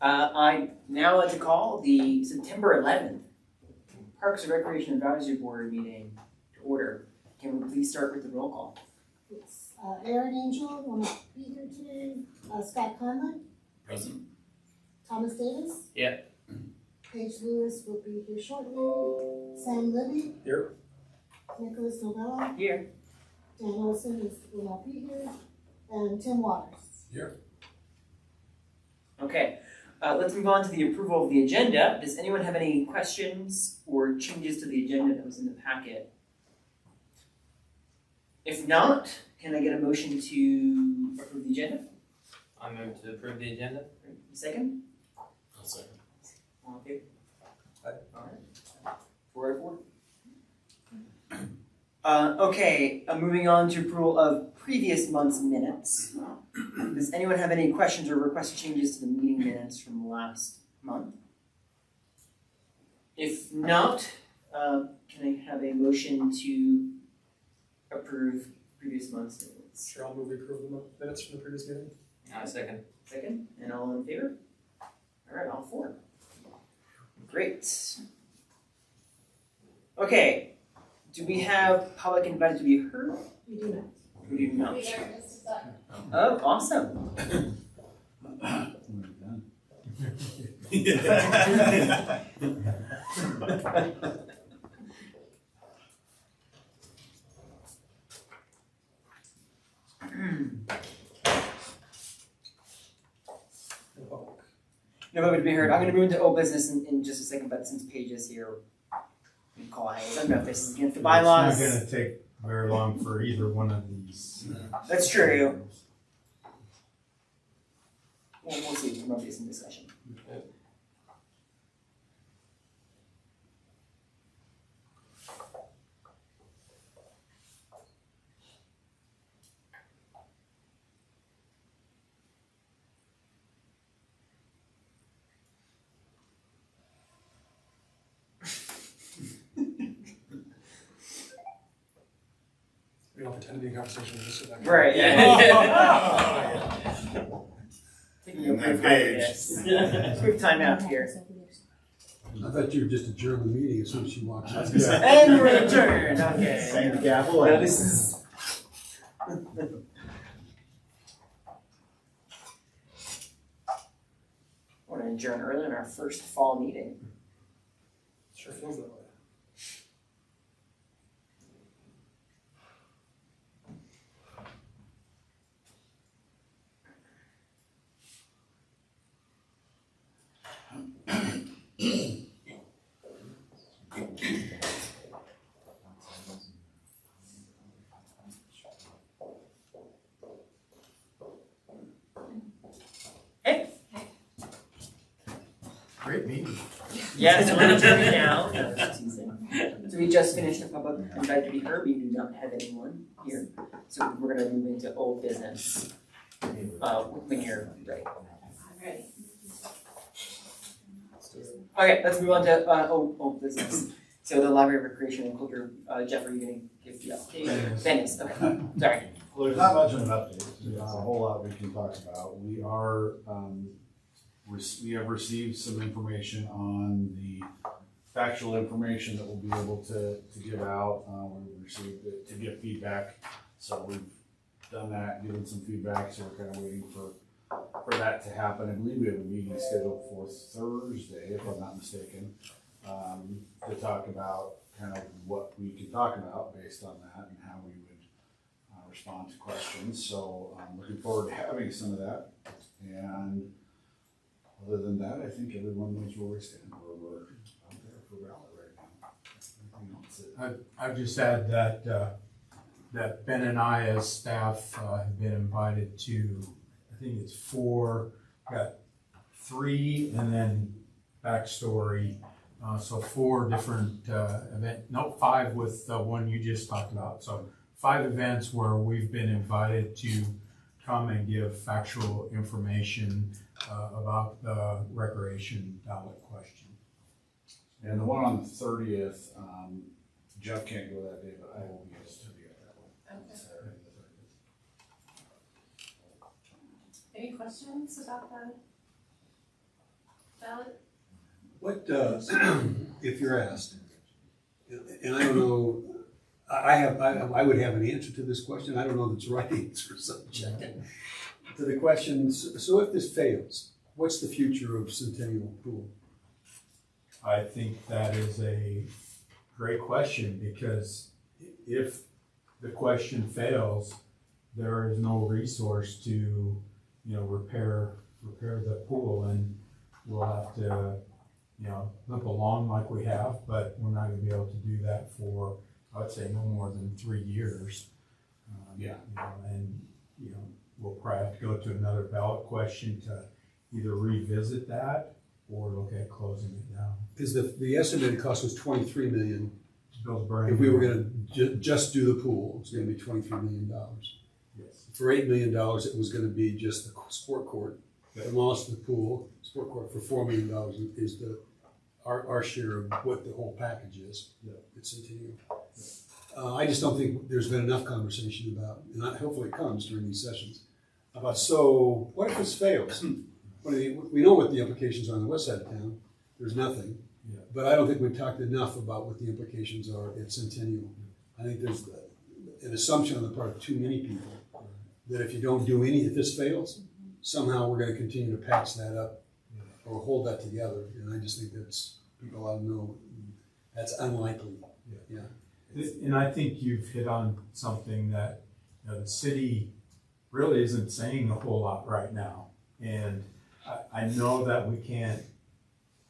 I now like to call the September 11th Parks and Recreation Advisory Board meeting to order. Can we please start with the roll call? Yes, Aaron Angel will not be here today. Scott Conlon, Present. Thomas Davis. Yeah. Paige Lewis will be here shortly. Sam Libby. Here. Nicholas Novella. Here. Dan Olson will not be here. And Tim Waters. Here. Okay, let's move on to the approval of the agenda. Does anyone have any questions or changes to the agenda that was in the packet? If not, can I get a motion to approve the agenda? I move to approve the agenda. Second? I'll second. All in favor? Aye. Alright. 4 out of 4. Okay, moving on to approval of previous month's minutes. Does anyone have any questions or request changes to the meeting minutes from last month? If not, can I have a motion to approve previous month's minutes? Sure, I'll move we approve the minutes from the previous meeting. I second. Second, and all in favor? Alright, all 4. Great. Okay, do we have public invited to be heard? We do not. We do not. Oh, awesome. No public to be heard. I'm going to move into old business in just a second, but since Paige is here, we can call Hayes. I don't know if this is against the bylaws. It's not gonna take very long for either one of these. That's true. Well, we'll see. There might be some discussion. We don't pretend to be in conversation, we just sit back. Right, yeah. Taking a brief Page. quick time out here. I thought you were just adjourned the meeting as soon as she walked out. And we're adjourned. Okay. Same gavel. No, this is. I want to adjourn early in our first fall meeting. Sure feels that way. Great meeting. Yeah, so we're adjourning now. No, just teasing. So we just finished a public invite to be heard. We do not have anyone here. So we're going to move into old business when you're ready. Ready. Okay, let's move on to old business. So the library, recreation, and culture. Jeff, are you going to give the update? Dennis. Okay. Sorry. Well, there's not much of an update. There's not a whole lot we can talk about. We are, we have received some information on the factual information that we'll be able to give out. We've received it to give feedback. So we've done that, given some feedback. So we're kind of waiting for that to happen. I believe we have a meeting scheduled for Thursday, if I'm not mistaken, to talk about kind of what we can talk about based on that and how we would respond to questions. So I'm looking forward to having some of that. And other than that, I think everyone knows where we stand. We're out there for ballot right now. Anything else? I've just add that, that Ben and I as staff have been invited to, I think it's 4, got 3 and then backstory. So 4 different 5 with the one you just talked about. So 5 events where we've been invited to come and give factual information about the recreation ballot question. And the one on the 30th, Jeff can't go that day, but I will be able to be at that one. Okay. Saturday the 30th. Any questions about that? ballot? What, if you're asked, and I don't know, I would have an answer to this question, I don't know if it's the right answer, so check it. To the question, so if this fails, what's the future of Centennial Pool? I think that is a great question, because if the question fails, there is no resource to, you know, repair the pool, and we'll have to, you know, limp along like we have, but we're not gonna be able to do that for, I would say, no more than 3 years. Yeah. You know, and, you know, we'll probably have to go to another ballot question to either revisit that or look at closing it down. Because the estimated cost was 23 million. Bill's burning. If we were gonna just do the pool, it's gonna be $23 million. Yes. For $8 million, it was gonna be just the sport court, demolished the pool, sport court for $4 million is our share of what the whole package is. Yeah. It's Centennial. I just don't think there's been enough conversation about, and hopefully it comes during these sessions, about, so what if this fails? We know what the implications are on the west side of town. There's nothing. Yeah. But I don't think we've talked enough about what the implications are at Centennial. I think there's an assumption on the part of too many people that if you don't do if this fails, somehow we're gonna continue to patch that up or hold that together. And I just think people ought to know that's unlikely. Yeah. And I think you've hit on something that, you know, the city really isn't saying a whole lot right now. And I know that we can't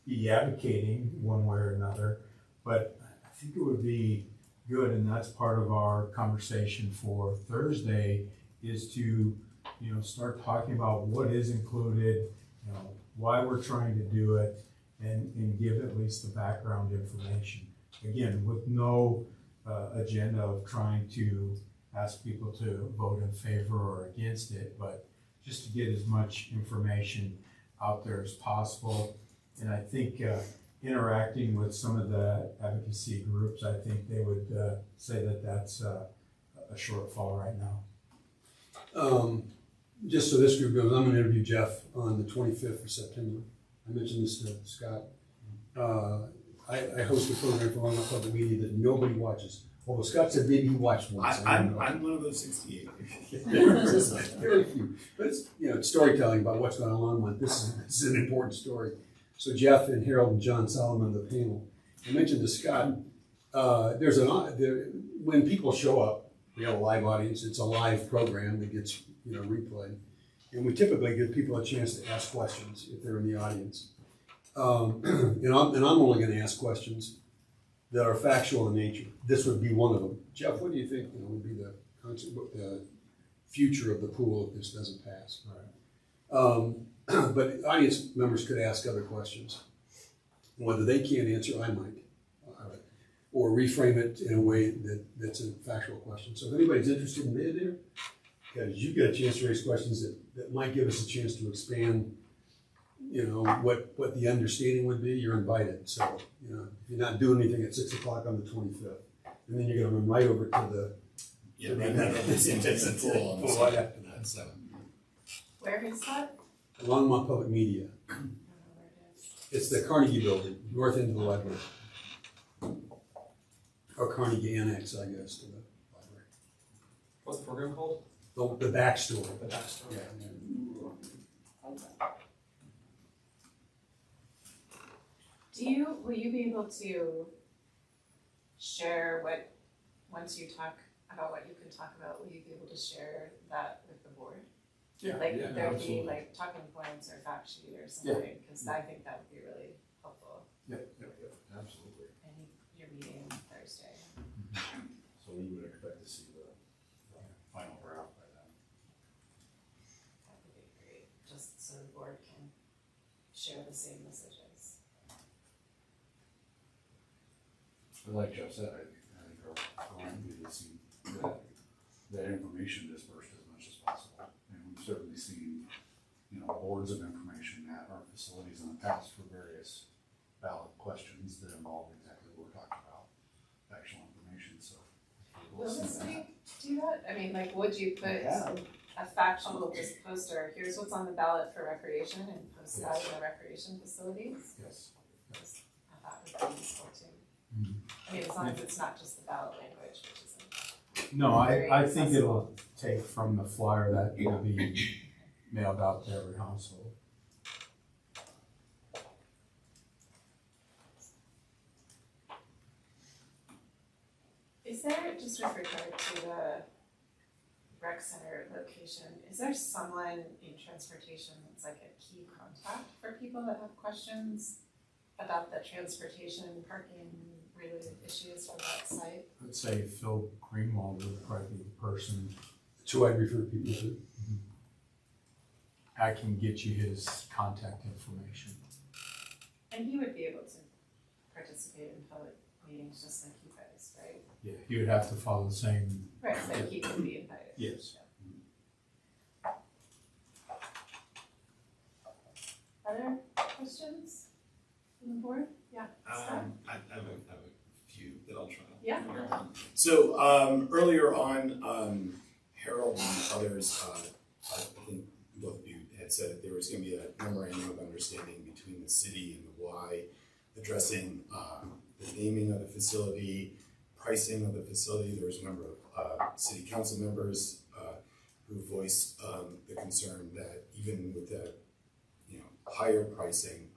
be advocating one way or another, but I think it would be good, and that's part of our conversation for Thursday, is to, you know, start talking about what is included, you know, why we're trying to do it, and give at least the background information. Again, with no agenda of trying to ask people to vote in favor or against it, but just to get as much information out there as possible. And I think interacting with some of the advocacy groups, I think they would say that that's a shortfall right now. Just so this group goes, I'm gonna interview Jeff on the 25th of September. I mentioned this to Scott. I host a program for Longmont Public Media that nobody watches. Although Scott said maybe he watched once. I'm one of those 68. Very few. But it's, you know, it's storytelling about what's going on in Longmont. This is an important story. So Jeff and Harold and John Solomon, the panel. I mentioned to Scott, when people show up, we have a live audience. It's a live program that gets, you know, replayed. And we typically give people a chance to ask questions if they're in the audience. And I'm only going to ask questions that are factual in nature. This would be one of them. Jeff, what do you think, you know, would be the future of the pool if this doesn't pass? But audience members could ask other questions. Whether they can't answer, I might. Or reframe it in a way that's a factual question. So if anybody's interested in being there, because you get a chance to raise questions that might give us a chance to expand, you know, what the understanding would be, you're invited. So, you know, if you're not doing anything at 6 o'clock on the 25th, and then you're gonna run right over to the. Yeah, right now, it's full on Full right after that. That's Where is that? Longmont Public Media. I don't know where it is. It's the Carnegie Building, north end of the library. Or Carnegie Annex, I guess, to the library. What's the program called? The backstory. The backstory. Yeah. Will you be able to share once you talk about what you can talk about, will you be able to share that with the board? Yeah, Like, yeah, there would be absolutely. like talking points or fact sheet or something, because I think that would be really helpful Absolutely. in your meeting Thursday. So we would expect to see the final draft by then. That would be great, just so the board can share the same messages. But like Jeff said, I think our goal would be to see that information dispersed as much as possible. And we've certainly seen, you know, boards of information at our facilities in the past for various ballot questions that involve exactly what we're talking about, factual information, so. Will this week do that? I mean, like, would you put, Yeah. a factual just poster, here's what's on the ballot for recreation and post that in the recreation facilities. Yes. I thought would be useful too. Mhm. I mean, as long as it's not just the ballot language, which isn't. No, Very I think accessible. it'll take from the flyer that will be mailed out to every household. Is there, just with regard to the rec center location, is there someone in transportation that's like a key contact for people that have questions about the transportation, parking related issues for that site? I'd say Phil Greenwald would probably be the person. So I'd refer people to. I can get you his contact information. And he would be able to participate in public meetings just like you guys, right? Yeah, he would have to follow the same. Right, so he can be invited. Yes. Other questions from the board? Yeah, Scott? I have a few that I'll try. Yeah. So, earlier on, Harold and others, I think both of you had said that there was gonna be a memorandum of understanding between the city and the Y addressing, the naming of the facility, pricing of the facility. There was a number of, city council members, who voiced, the concern that even with the, higher pricing,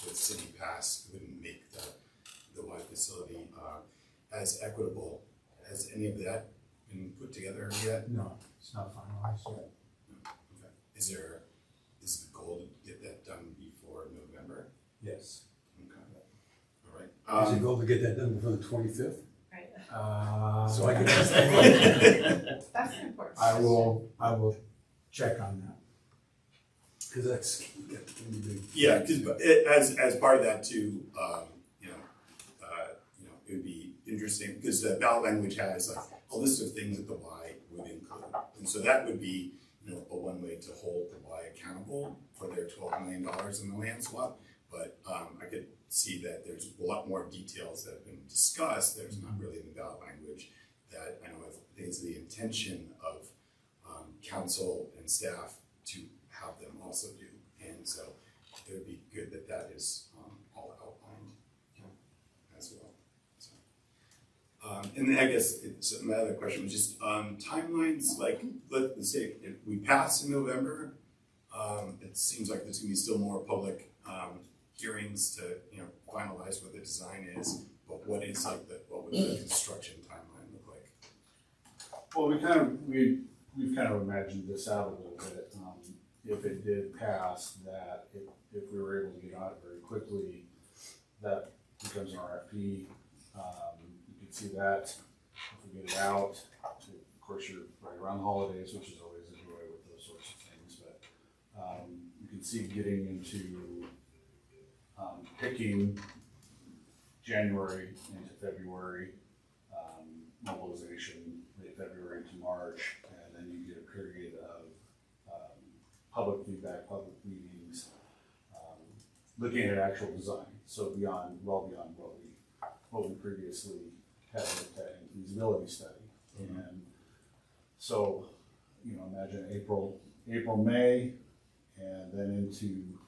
with city pass wouldn't make the Y facility, as equitable. Has any of that been put together yet? No, it's not finalized yet. Okay. Is the goal to get that done before November? Yes. Okay. All right. Is it goal to get that done before the 25th? Right, So I can ask that. that's an important I question. will check on that. Because that's gonna be big. Yeah, because as part of that too, it would be interesting, because the ballot language has like a list of things that the Y would include. And so that would be, a one way to hold the Y accountable for their $12 million in the land swap. But I could see that there's a lot more details that have been discussed, there's not really in the ballot language, that I know I think it's the intention of council and staff to have them also do. And so it would be good that that is all outlined as well. So, and then I guess my other question was just timelines, like let's say if we pass in November, it seems like there's gonna be still more public hearings to finalize what the design is, but what is what would the construction timeline look like? Well, we've kind of imagined this out a little bit. If it did pass, that if we were able to get on it very quickly, that becomes an RFP. You can see that if we get it out. Of course, you're right around the holidays, which is always a joy with those sorts of things. But you can see getting into picking January into February, mobilization late February into March, and then you get a period of public feedback, public meetings, looking at actual design. So well beyond what we previously had looked at in feasibility study. And so, imagine April, May, and then into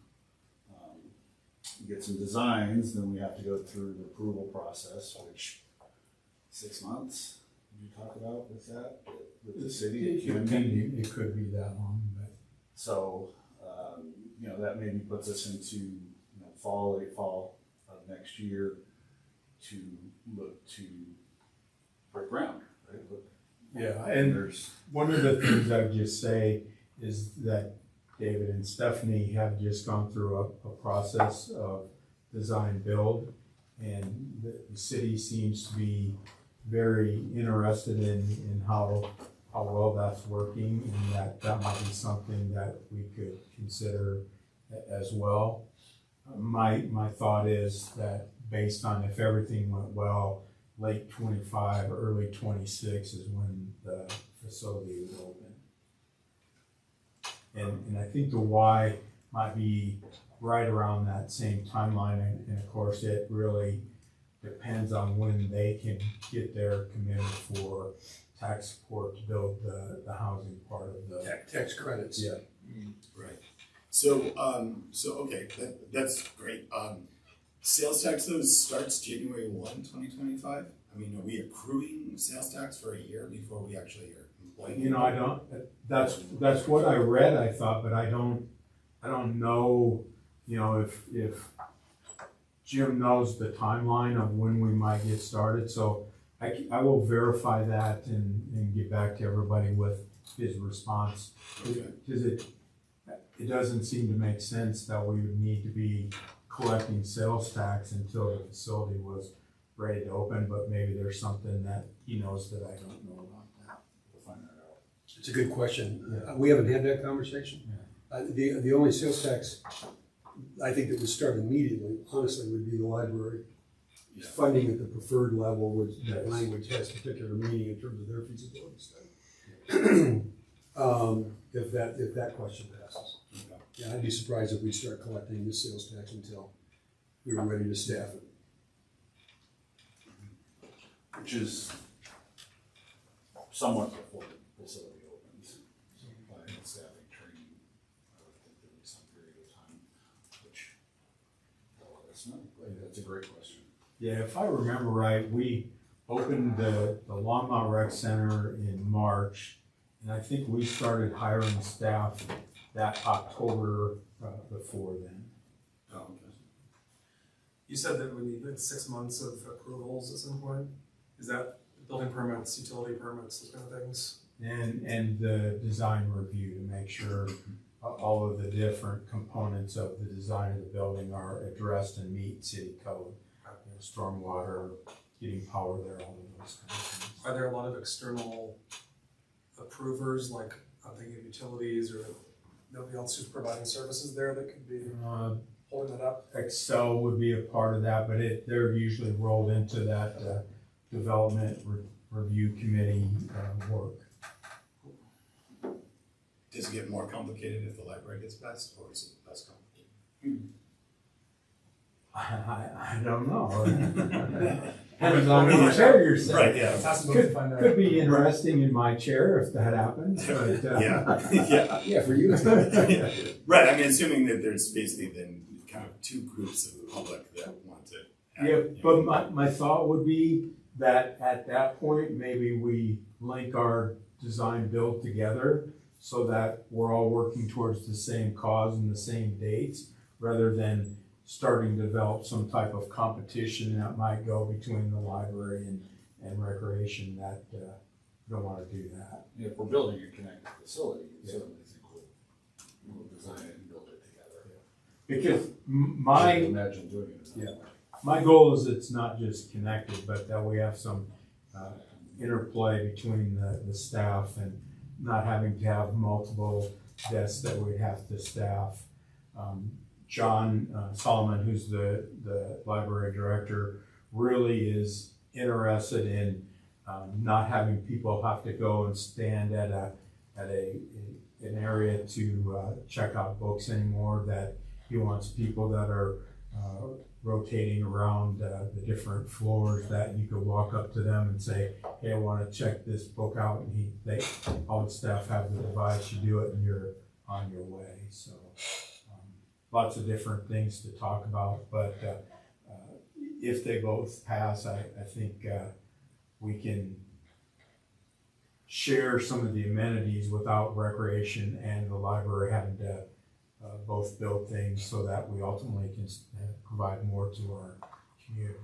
get some designs, then we have to go through the approval process, which 6 months, did you talk about with that, with the city? It could be that long, but. So, that maybe puts us into, late fall of next year to look to break ground, right? Yeah, and one of the things I would just say is that David and Stephanie have just gone through a process of design build, and the city seems to be very interested in how well that's working, and that might be something that we could consider as well. My thought is that based on if everything went well, late 25, early 26 is when the facility would open. And I think the Y might be right around that same timeline, and of course it really depends on when they can get their commitment for tax support to build the housing part of the. Tax credits. Yeah. Right. So, okay, that's great. Sales tax though starts January 1, 2025. I mean, are we accruing sales tax for a year before we actually are employing? You know, I don't, that's what I read, I thought, but I don't know, you know, if Jim knows the timeline of when we might get started, so I will verify that and get back to everybody with his response. Okay. Because it doesn't seem to make sense that we would need to be collecting sales tax until the facility was ready to open, but maybe there's something that he knows that I don't know about that. We'll find that out. It's a good question. We haven't had that conversation. The only sales tax I think that would start immediately, honestly, would be the library. Yeah. Funding at the preferred level, which that Yes. language has particular meaning in terms of their feasibility study. If that question passes. Okay. Yeah, I'd be surprised if we start collecting the sales tax until we were ready to staff it. Which is somewhat before the facility opens. So by staffing training, I would think there'd be some period of time, which they'll let us know. But that's a great question. Yeah, if I remember right, we opened the Longmont Rec Center in March, and I think we started hiring staff that October before then. Oh, okay. You said that we need like 6 months of approvals at some point. Is that building permits, utility permits, those kind of things? And the design review to make sure all of the different components of the design of the building are addressed and meet city code. You know, stormwater, getting power there, all of those kinds of things. Are there a lot of external approvers, like I'm thinking of utilities or nobody else who's providing services there that could be holding that up? Excel would be a part of that, but they're usually rolled into that development review committee work. Does it get more complicated if the library gets passed, or is it less complicated? I don't know. Depends on what chair you're sitting. Right, yeah. Ask them both to find out. Could be interesting in my chair if that happens, but. Yeah. Yeah, for you. Right, I mean, assuming that there's basically then kind of two groups of the public that want to. have, Yeah, you but know, my thought would be that at that point, maybe we link our design build together so that we're all working towards the same cause and the same dates, rather than starting to develop some type of competition that might go between the library and recreation. That don't want to do that. If we're building a connected facility, you certainly think we'll design it and build it together. Because I can't imagine doing it that way. my goal is it's not just connected, but that we have some interplay between the staff and not having to have multiple desks that we have to staff. John Solomon, who's the library director, really is interested in not having people have to go and stand at an area to check out books anymore. That he wants people that are rotating around the different floors, that you could walk up to them and say, hey, I want to check this book out, and all the staff have the device, you do it and you're on your way. So lots of different things to talk about, but if they both pass, I think we can share some of the amenities without recreation and the library having to both build things, so that we ultimately can provide more to our community.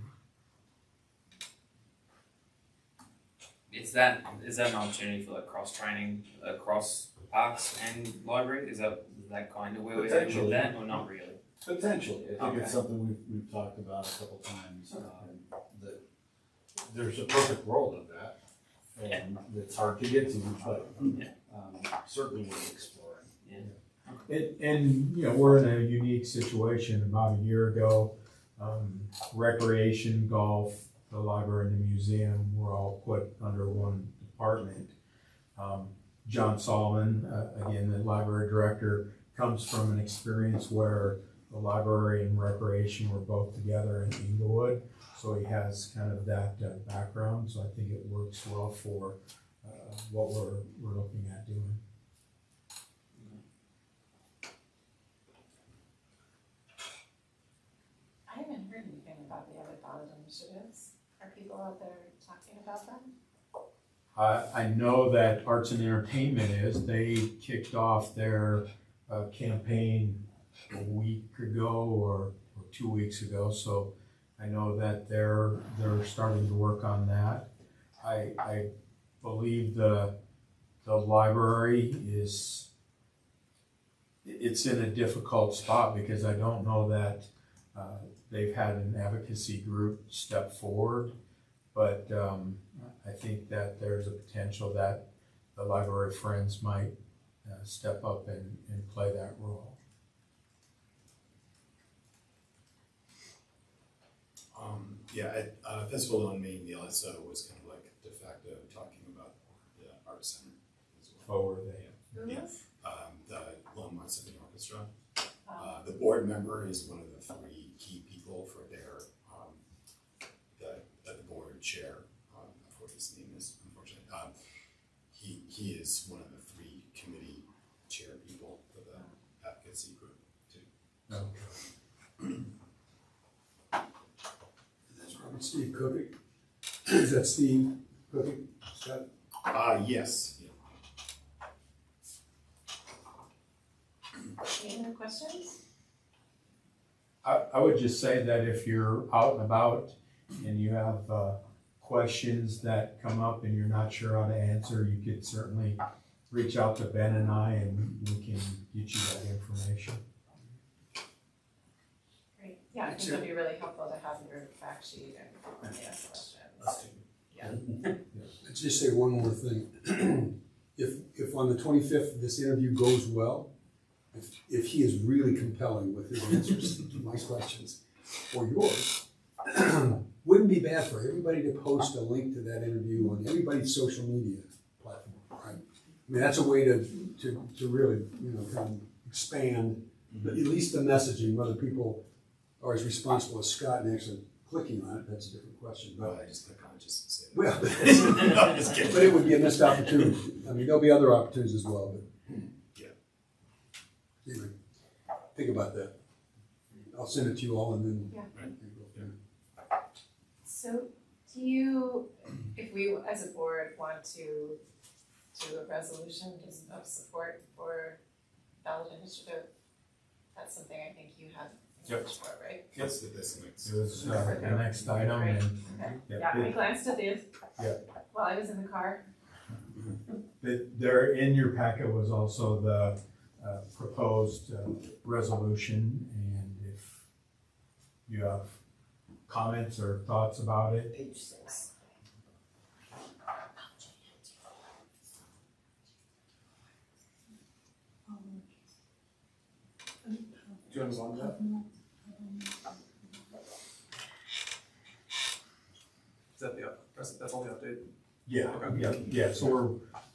Is that an opportunity for like cross training across parks and library? Is that kind of where we're heading with that, or not really? Potentially, I think Okay. it's something we've talked about a couple times, that there's a perfect world of that, and it's hard to get to, but certainly worth exploring. And you know, we're in a unique situation. About a year ago, recreation, golf, the library, and the museum were all put under one department. John Solomon, again, the library director, comes from an experience where the library and recreation were both together in Inglewood, so he has kind of that background. So I think it works well for what we're looking at doing. I haven't heard anything about the other ballot initiatives. Are people out there talking about them? I know that Arts and Entertainment they kicked off their campaign a week ago or 2 weeks ago, so I know that they're starting to work on that. I believe the library it's in a difficult spot because I don't know that they've had an advocacy group step forward, but I think that there's a potential that the library friends might step up and play that role. Festival on Main, the LSO was kind of like de facto talking about the art center as well. Oh, were they? Who Yeah. was? The Longmont Symphony Orchestra. The board member is one of the three key people for their, the board chair, I forget his name is, unfortunately. He is one of the three committee chair people for the advocacy group too. No. That's Robert Steve Cooking. Is that Steve Cooking? Scott? Yes, yeah. Any other questions? I would just say that if you're out and about and you have questions that come up and you're not sure how to answer, you could certainly reach out to Ben and I and we can get you that information. Great. Yeah, I think it'd be really helpful to have your fact sheet and when they ask questions. Yeah. Let's just say one more thing. If on the 25th, this interview goes well, if he is really compelling with his answers to my questions or yours, wouldn't be bad for everybody to post a link to that interview on everybody's social media platform, right? I mean, that's a way to really, kind of expand at least the messaging, whether people are as responsible as Scott and actually clicking on it, that's a different question. Well, I just click on it just to say that. Well, No, I'm just kidding. but it would be a missed opportunity. I mean, there'll be other opportunities as well, but. Yeah. Anyway, think about that. I'll send it to you all and then. Yeah. Right. So do you, if we as a board want to do a resolution of support for ballot initiative, that's something I think you have Yep. for, right? What's this next? It was the next item and Okay. yeah, Yeah, I glanced at these. Yeah. While I was in the car. there in your packet was also the proposed resolution, and if you have comments or thoughts about it. Page 6. Do you want to move on to that? Is that that's all the update? Yeah, yeah, so we're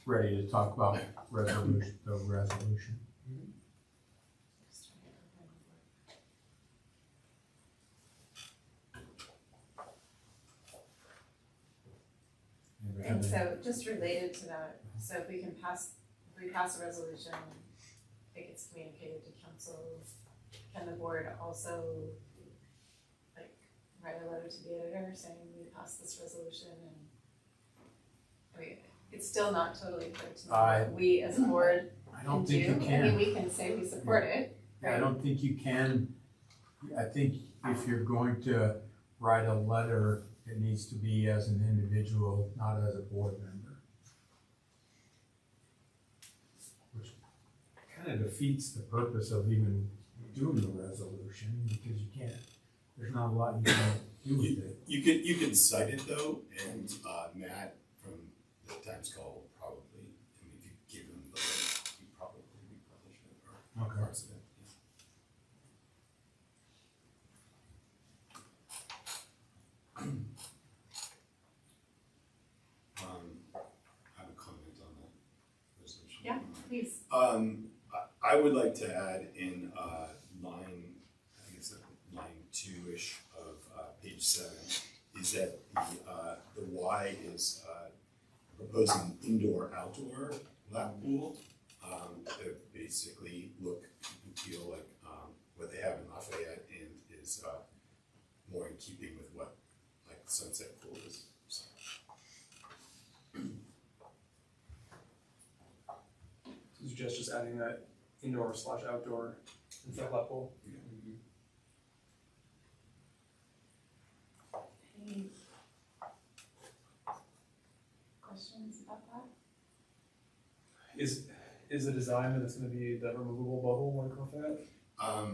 ready to talk about the resolution. And so just related to that, so if we pass a resolution, it gets communicated to council, can the board also write a letter to the editor saying we passed this resolution and I mean, it's still not totally clear to me what we as a board I can don't do. think you I mean, can. we can say we support it, I right? don't think you can. I think if you're going to write a letter, it needs to be as an individual, not as a board member. Which kind of defeats the purpose of even doing the resolution, because you can't, there's not a lot you can do with it. You can cite it though, and Matt from the Times Call will probably, I mean, if you give him the link, he probably republish it or Okay. parts of it. I have a comment on the resolution. Yeah, please. I would like to add in line, I think it's line 2-ish of page 7, is that the Y is proposing indoor-outdoor lap pool. That basically look and feel like, what they have in Lafayette and is, more in keeping with what, like Sunset Pool is, so. Suggest just adding that indoor/outdoor instead of lap pool. Any questions about that? Is the design that it's gonna be the removable bubble like Lafayette,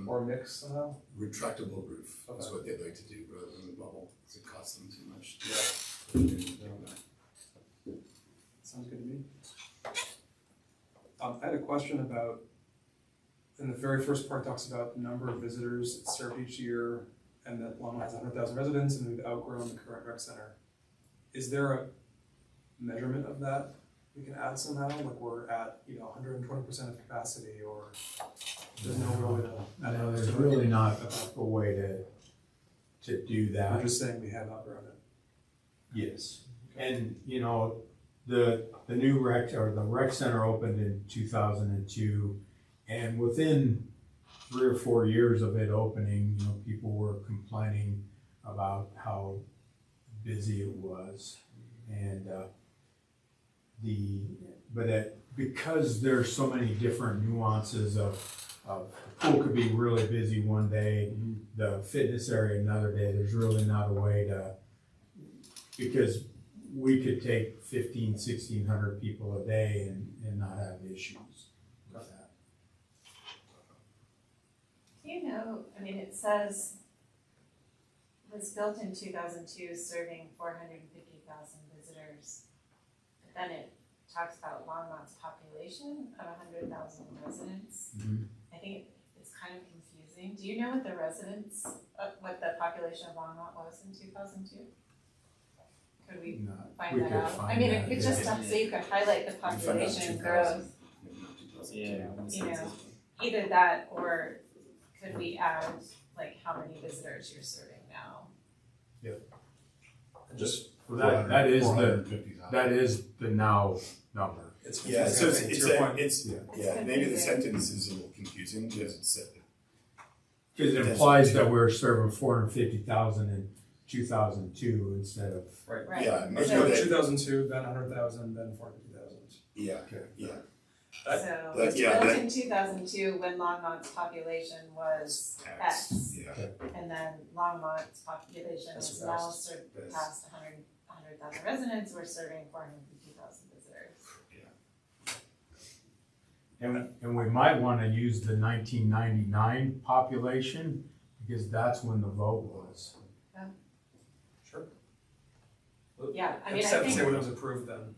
or a mix somehow? Retractable roof is Okay. what they'd like to do rather than a bubble, because it costs them too much. Sounds good to me. I had a question about, in the very first part talks about the number of visitors served each year, and that Longmont has 100,000 residents, and we've outgrown the current rec center. Is there a measurement of that we can add somehow, like we're at, 120% of capacity, or there's no real way to add No, it? there's really not a way to do I'm that. just saying we have outgrown it. Yes. And, the new rec, or the rec center opened in 2002, and within 3 or 4 years of it opening, people were complaining about how busy it was. And, because there's so many different nuances of the pool could be really busy one day, the fitness area another day, there's really not a way to, because we could take 1,600 people a day and not have issues with that. Do you know, it says it was built in 2002, serving 450,000 visitors. But then it talks about Longmont's population of 100,000 residents. Mhm. I think it's kind of confusing. Do you know what what the population of Longmont was in 2002? Could we No, find we that could out? find that, It's yeah. just so you could highlight the We find out population 2000, growth. maybe not 2002. Yeah. Either that, or could we add, how many visitors you're serving now? Just, That is the, 450,000. that is the now number. it's Yeah, so confusing, to your point. it's, Yeah. yeah, maybe the confusing. sentence is a little confusing, because it said, Because it implies that we're serving 450,000 in 2002 instead of, Right. yeah, maybe So- that, 2002, then 100,000, then 450,000. yeah, Okay. yeah. So But it's yeah, built that- in 2002 when Longmont's population was X. Yeah, And then Longmont's population Has is now surpassed. surpassed 100,000 residents, we're serving 450,000 visitors. and we might want to use the 1999 population because that's when the vote was. Sure. Yeah, I Just have to say think when it was approved then.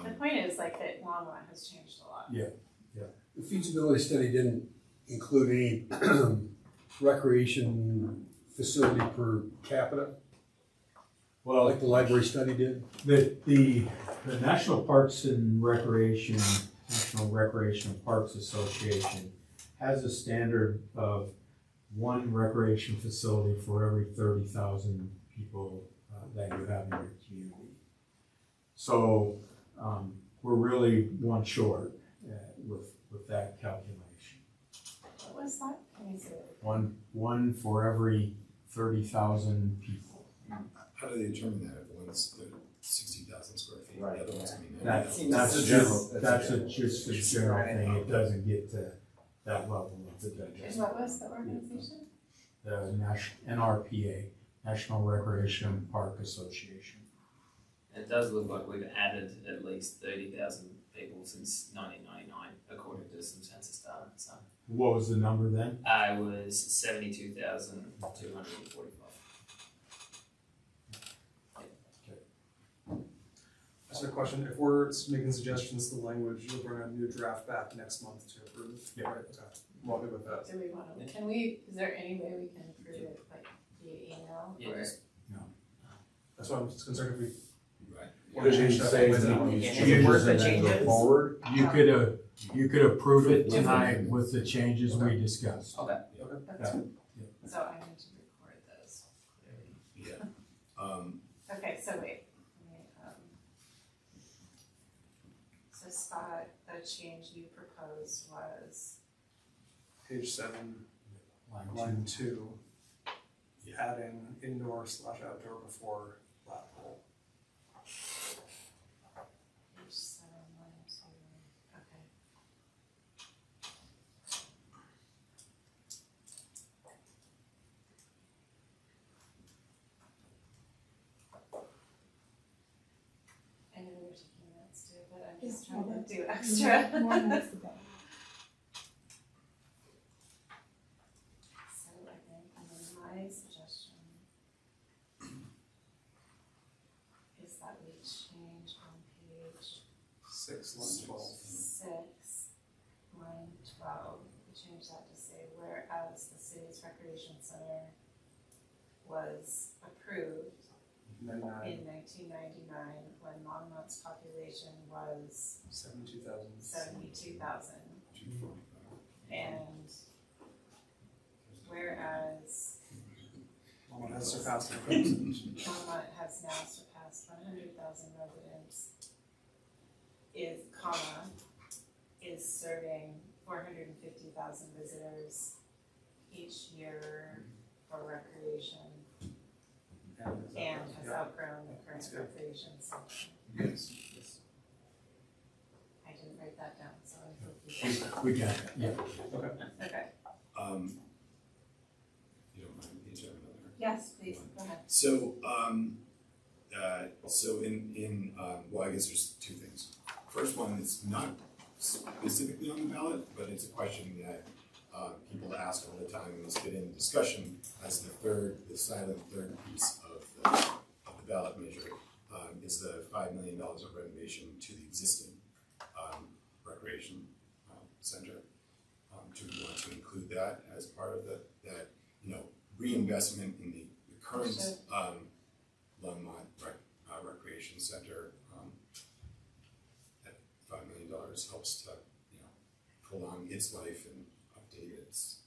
the point is that Longmont has changed a lot. The feasibility study didn't include any recreation facility per capita, Well, like the library study did. the National Parks and National Recreation and Parks Association has a standard of one recreation facility for every 30,000 people that you have in your community. So we're really one short with that calculation. What was that? Can you say it? One for every 30,000 people. how do they determine that, if one's 60,000 square feet, the Right. other one's gonna be 90,000? That's That's just a general thing, it doesn't get to that level of the And digest. what was the organization? The NRPA, National Recreation and Park Association. It does look like we've added at least 30,000 people since 1999, according to some census data. So What was the number then? I was 72,245. That's a question. If we're making suggestions to the language, you'll bring a new draft back next month to approve. Yeah. Right, okay. I'm all good with that. Do we want to, is there any way we can approve it via email? Yeah, or- just That's why I'm just concerned if we Right. want to change that. Say language. that these Is it changes worth the and then go changes? forward. You could approve it tonight with the changes we discussed. okay. That's- So I need to record those. Yeah. Okay, so wait, let me spot, the change you proposed was, Page 7, Line line 2, adding indoor/outdoor before lat pole. page 7, line 2, okay. I know you're taking notes too, but I'm just trying to do extra. More notes to go. So I think, my suggestion is that we change on page 6, line 12. 6, line 12, we change that to say, whereas the city's recreation center was approved 99, in 1999 when Longmont's population was 72,000. 72,000. And whereas Longmont has surpassed 100,000. Longmont has now surpassed 100,000 residents, is serving 450,000 visitors each year for recreation and has Yeah. outgrown the current That's good. recreation center. Yes. I didn't write that down, so I'm We got it, yeah. okay. You don't mind me jumping in there? Yes, please, go ahead. So, well, I guess there's two things. First one is not specifically on the ballot, but it's a question that people ask all the time and it's been in discussion as the silent third piece of the ballot measure is the $5 million of renovation to the existing recreation center. Do we want to include that as part of that reinvestment in the current Longmont Recreation Center at $5 million helps to prolong its life and update its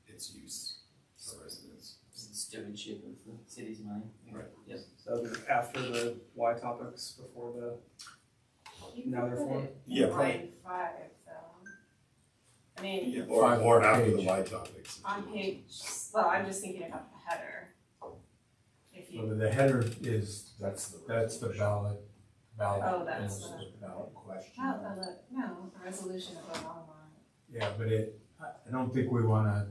its use for residents. Stewardship of the city's money. Right. Yep. So after the Y topics, before the, You Now can they're put for- it Yeah, in probably. line 5 though. I mean, Yeah, Five or more after the page. Y topics. on page, well, I'm just thinking about the header. If you, So the header is, That's the. that's the ballot. Oh, that's is the- Ballot question. no, a resolution of the Longmont. Yeah, but I don't think we wanna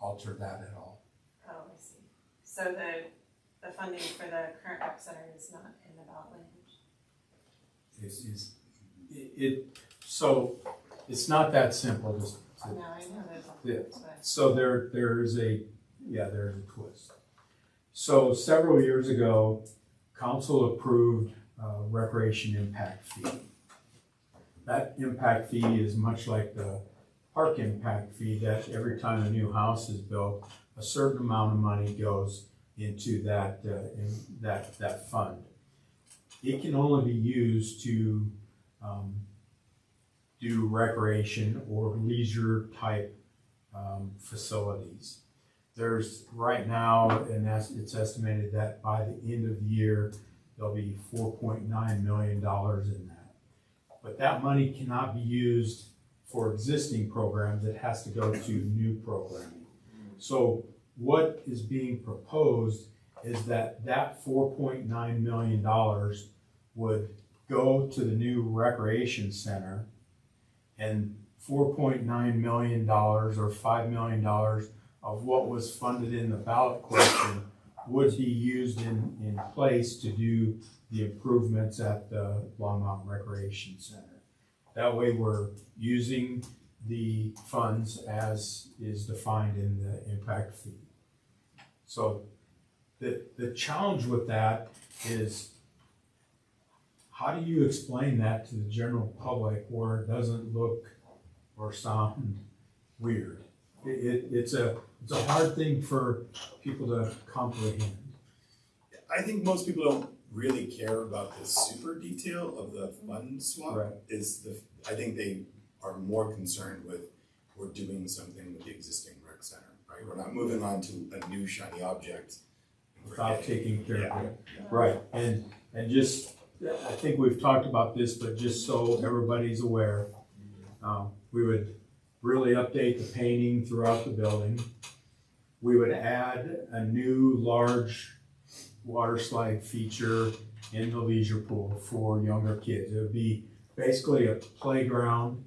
alter that at all. Oh, I see. So the funding for the current rec center is not in the ballot language? So, it's not that simple, just, No, I know there's Yeah. a, but, so there's a twist. So several years ago, council approved a recreation impact fee. That impact fee is much like the park impact fee, that every time a new house is built, a certain amount of money goes into that fund. It can only be used to do recreation or leisure type facilities. There's right now, and it's estimated that by the end of the year, there'll be $4.9 million in that. But that money cannot be used for existing programs, it has to go to new programming. So what is being proposed is that $4.9 million would go to the new recreation center, and $4.9 million or $5 million of what was funded in the ballot question would be used in place to do the improvements at the Longmont Recreation Center. That way we're using the funds as is defined in the impact fee. So the challenge with that is, how do you explain that to the general public where it doesn't look or sound weird? It's a hard thing for people to comprehend. I think most people don't really care about the super detail of the fund swap. Right. I think they are more concerned with, we're doing something with the existing rec center, right? We're not moving on to a new shiny object. and Without forgetting. taking care of Yeah. it. Right, and just I think we've talked about this, but just so everybody's aware, we would really update the painting throughout the building. We would add a new large water slide feature in the leisure pool for younger kids. It would be basically a playground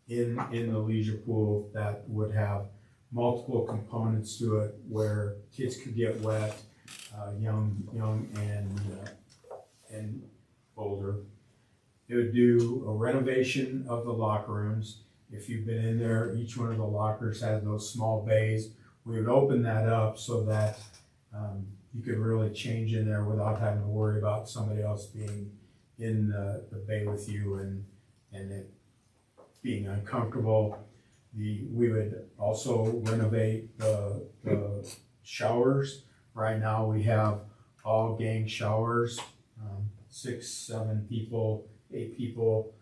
in the leisure pool that would have multiple components to it where kids could get wet, young and older. It would do a renovation of the locker rooms. If you've been in there, each one of the lockers has those small bays. We would open that up so that you could really change in there without having to worry about somebody else being in the bay with you and it being uncomfortable. We would also renovate the showers. Right now we have all gang showers, 6, 7 people, 8 people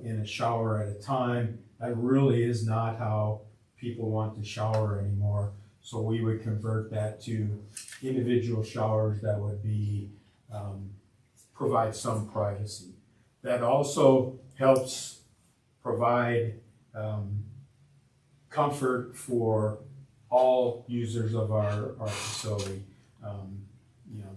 in a shower at a time. That really is not how people want to shower anymore. So we would convert that to individual showers that would be, provide some privacy. That also helps provide comfort for all users of our facility.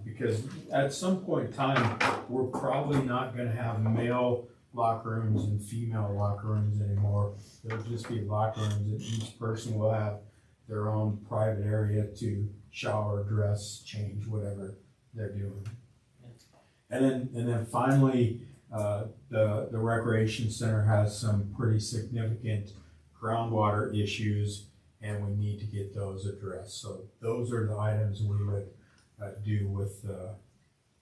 Because at some point in time, we're probably not gonna have male locker rooms and female locker rooms anymore. There'll just be locker rooms and each person will have their own private area to shower, dress, change, whatever they're doing. And then finally, the recreation center has some pretty significant groundwater issues and we need to get those addressed. So those are the items we would do with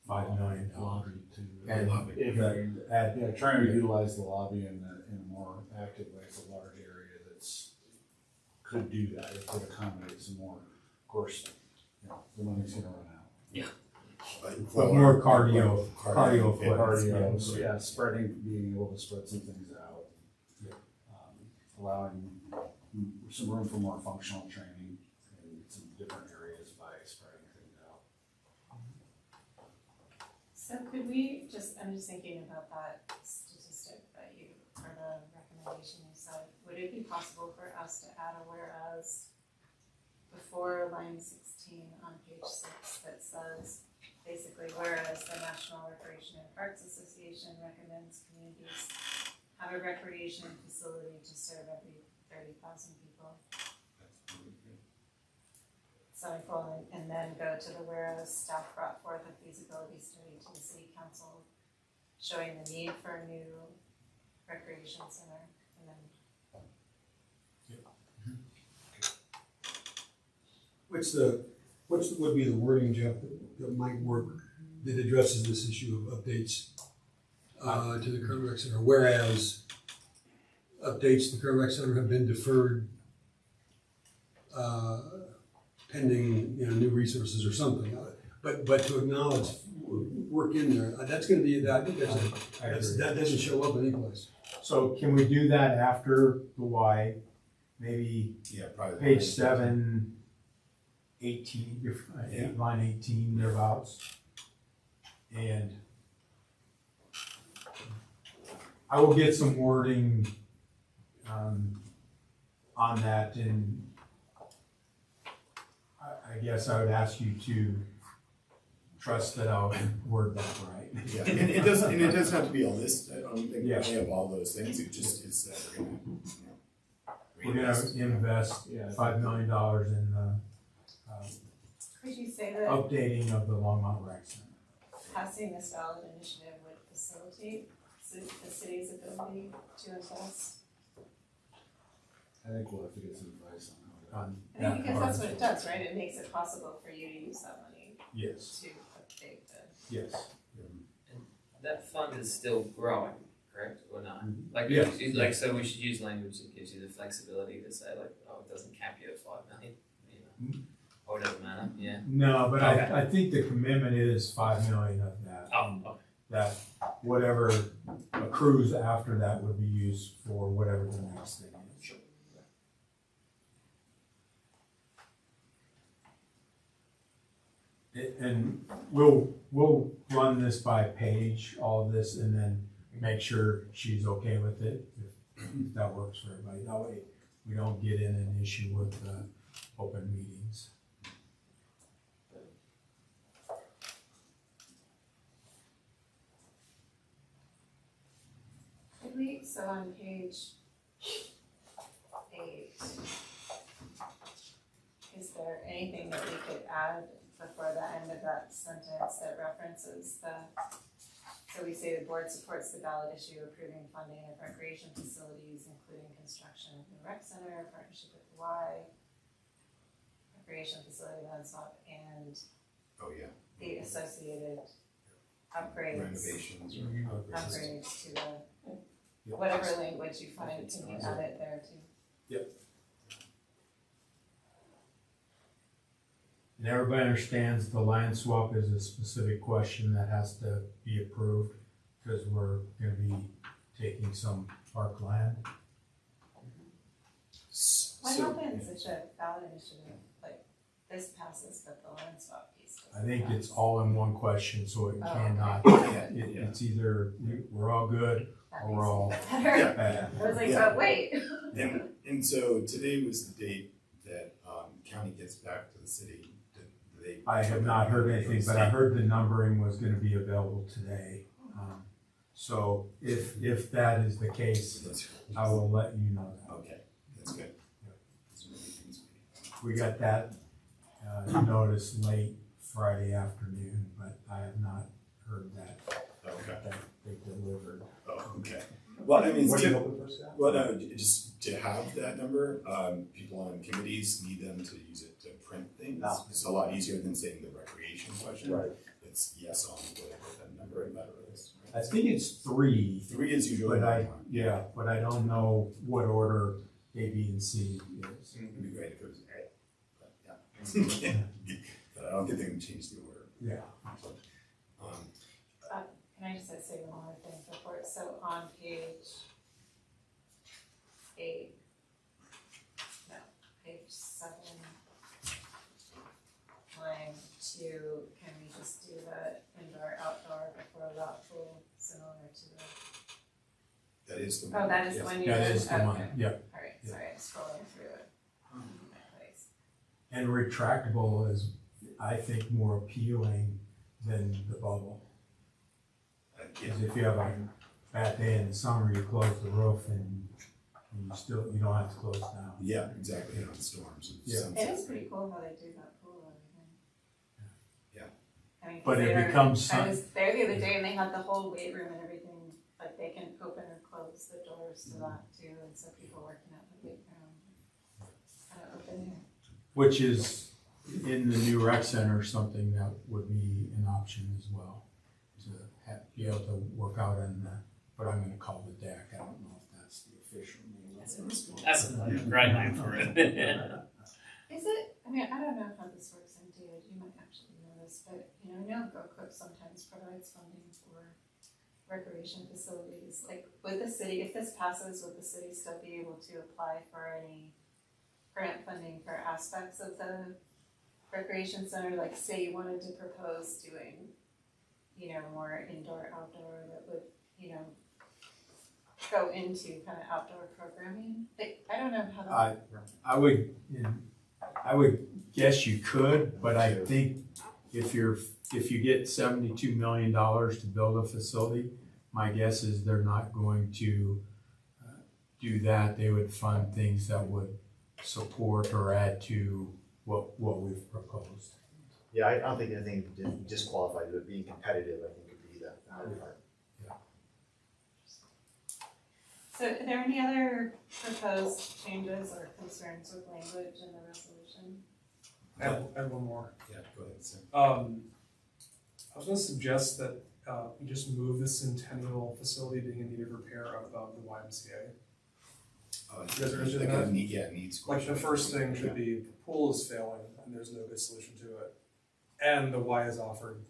$5 million. Lobby too. And If add, trying to utilize the lobby in a more active way. It's a large area that's could do that. It could accommodate some more. Of course, the money's gonna run out. but more cardio equipment. Cardio, so yeah, being able to spread some things out. Yeah. Allowing some room for more functional training in some different areas by spreading things out. So could we I'm just thinking about that statistic that or the recommendation you said, would it be possible for us to add a whereas before line 16 on page 6 that says, basically, whereas the National Recreation and Parks Association recommends communities have a recreation facility to serve every 30,000 people. Semicolon, and then go to the whereas staff brought forth a feasibility study to the city council showing the need for a new recreation center, and then What would be the wording, Jeff, that might work, that addresses this issue of updates to the current rec center? Whereas updates to the current rec center have been deferred pending, new resources or something. But to acknowledge, work in there, that's gonna be, I think that doesn't show up anyplace. So can we do that after the Y? Maybe Probably. page 7, 18, line 18 thereabouts. And I will get some wording on that, and I guess I would ask you to trust that I'll word that right. Yeah, and it doesn't have to be a list. I don't think Yeah. we have all those things. It's that We're gonna invest $5 million in the could you say that updating of the Longmont Rec Center. passing this ballot initiative would facilitate the city's ability to invest? I think we'll have to get some advice on how On I that think because part. that's what it does, right? It makes it possible for you to use that money Yes, to update the. yes. That fund is still growing, correct, or not? Like, Yes. So we should use language that gives you the flexibility to say like, oh, it doesn't cap you at 5 million, or it doesn't matter, yeah. No, but Okay. I think the commitment is $5 million of that. Oh, That whatever accrues after that would be used for whatever the next thing is. Sure. And we'll run this by Paige, all of this, and then make sure she's okay with it, if that works for everybody. That way, we don't get in an issue with, open meetings. Did we, so on page 8, is there anything that we could add before the end of that sentence that references the, so we say the board supports the ballot issue approving funding of recreation facilities, including construction of the rec center, in partnership with Y, recreation facility landscape, and Oh, yeah. the associated upgrades. Renovations or Upgrades to the, Yep. whatever language you find, can you add it there too? And everybody understands the land swap is a specific question that has to be approved, because we're gonna be taking some park land. What So, happens if the ballot initiative, like, this passes, but the land swap piece doesn't? I think pass? it's all in one question, so it Oh, cannot, Yeah, it's either we're all good That or makes we're it all better. Yeah. bad. I was like, Yeah. but wait. And so today was the date that county gets back to the city. Did they? I have not heard anything, but I heard the numbering was gonna be available today. So if that is the case, I will let you know that. Okay, that's good. We got that, notice late Friday afternoon, but I have not heard that Okay, they delivered. oh, okay. Well, I mean, What are you to, hoping for, Scott? well, no, just to have that number, people on committees need them to use it to print things. No. It's a lot easier than saying the recreation question. Right. It's yes on whatever that number and letter is. I think it's 3, 3 is usually but the one. but I don't know what order A, B, and C is. It'd be great if it was A, but yeah. But I don't think they can change the order. Yeah. Can I just say one more thing before, so on page 8, no, page 7, line 2, can we just do the indoor, outdoor before lot pool, similar to the, That is the oh, one. that is the Yes. one you That did? is the Okay. one, yeah. Alright, sorry, I'm scrolling through it. My place. And retractable is, I think, more appealing than the bubble. Yeah. Because if you have a bad day in the summer, you close the roof and you don't have to close down. Yeah, exactly, you know, the storms and Yeah. sunsets. It is pretty cool how they do that pool and everything. Yeah. I mean, 'cause But it they were- becomes I was there the other day and they had the whole weight room and everything, like they can open or close the doors to that too, and so people working out in the weight room. Kind of open here. Which is in the new rec center, something that would be an option as well. To be able to work out in the, what I'm gonna call the deck, I don't know if that's the official name. That's a great name for it. Is it, I mean, I don't know how this works in David, you might actually know this, but you know, I know Go Cook sometimes provides funding for recreation facilities. Like, would the city, if this passes, would the city still be able to apply for any grant funding for aspects of the recreation center? Like, say you wanted to propose doing, you know, more indoor, outdoor that would, you know, go into kind of outdoor programming? Like, I don't know how that. I would guess you could, but I think if you get $72 million to build a facility, my guess is they're not going to do that. They would fund things that would support or add to what we've proposed. Yeah, I don't think anything disqualified, but being competitive, I think would be the hard part. So are there any other proposed changes or concerns with language in the resolution? I have one more. Yeah, go ahead, Sam. I was gonna suggest that we just move the Centennial facility being in need of repair above the YMCA. You guys are interested in Like a that? need, yeah, needs. Like the first thing should be, the pool is failing and there's no good solution to it. And the Y has offered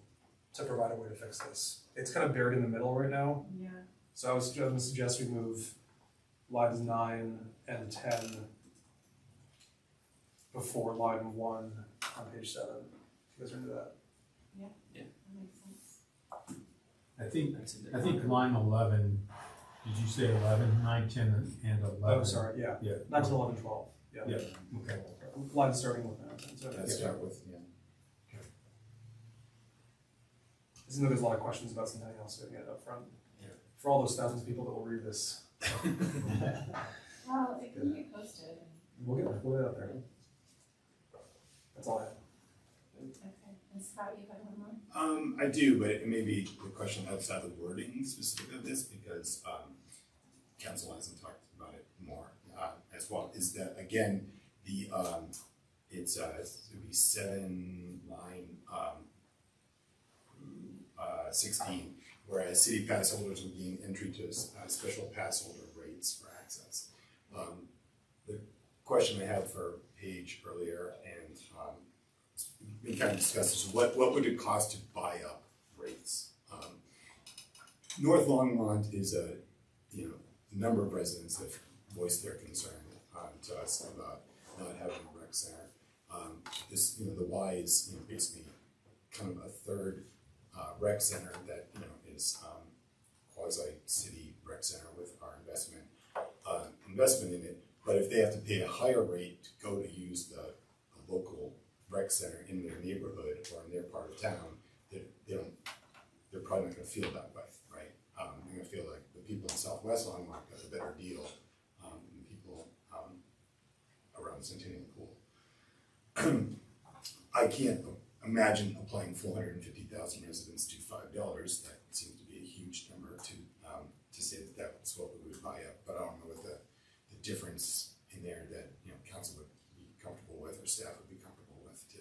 to provide a way to fix this. It's kind of buried in the middle right now. Yeah. So I was gonna suggest we move lines 9 and 10 before line 1 on page 7. You guys are into that? That makes sense. I think line 11, did you say 11, 9, 10, and 11? Oh, sorry, yeah. Yeah. 9 to 11, 12, yeah. Yeah, okay. Line starting with 9, 10, so. Let's start with, yeah. Isn't there, there's a lot of questions about Centennial, so yeah, up front. Yeah. For all those thousands of people that will read this, Well, it can be posted. we'll get it out there. That's all I have. Okay, and Scott, you got one more? I do, but it may be the question outside the wording specific of this, because, council hasn't talked about it more, as well, is that, again, the, it's, it would be 7 line, 16, whereas city pass holders will gain entry to special pass holder rates for access. The question I had for Paige earlier, and we kind of discussed this, what would it cost to buy up rates? North Longmont is a number of residents have voiced their concern to us about not having a rec center. This the Y is basically kind of a third rec center that is quasi city rec center with our investment in it. But if they have to pay a higher rate to go to use the local rec center in their neighborhood or in their part of town, they're probably not going to feel that way, right? They're going to feel like the people in Southwest Longmont got a better deal than the people around Centennial Pool. I can't imagine applying 450,000 residents to $5. That seems to be a huge number to say that that's what we would buy up. But I don't know what the difference in there that council would be comfortable with or staff would be comfortable with to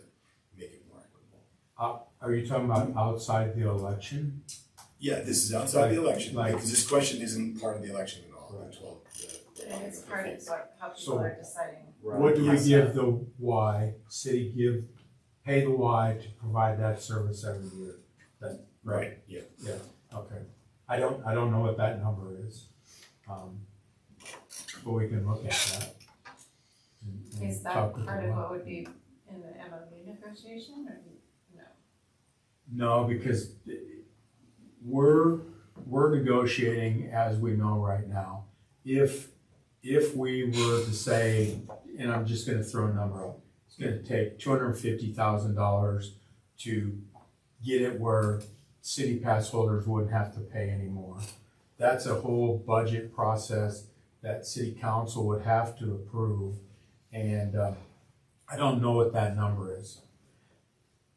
make it more equitable. Are you talking about outside the election? Yeah, this is outside the election, Like- because this question isn't part of the election at all. Right. And it's part of how people So- are deciding. What do we Yes. give the Y, city pay the Y to provide that service every year? That, Right, yeah. okay. I don't know what that number is. But we can look at that. and Is that talk with part the of Y. what would be in the MOU negotiation or no? No, because we're negotiating, as we know right now. If we were to say, and I'm just gonna throw a number out, it's gonna take $250,000 to get it where city pass holders wouldn't have to pay anymore. That's a whole budget process that city council would have to approve, and I don't know what that number is.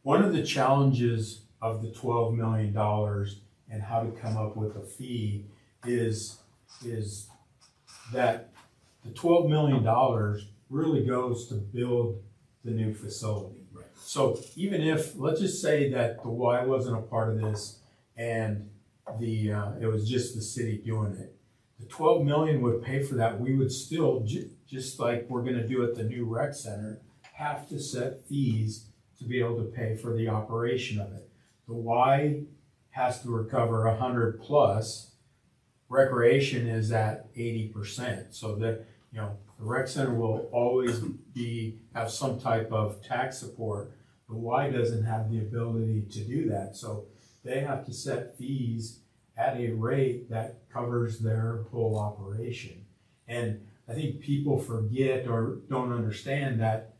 One of the challenges of the $12 million and how to come up with a fee is that the $12 million really goes to build the new facility. Right. So even if, let's just say that the Y wasn't a part of this and it was just the city doing it, the 12 million would pay for that. We would still, just like we're gonna do at the new rec center, have to set fees to be able to pay for the operation of it. The Y has to recover 100 plus. Recreation is at 80%. So that, the rec center will always have some type of tax support. The Y doesn't have the ability to do that. So they have to set fees at a rate that covers their whole operation. And I think people forget or don't understand that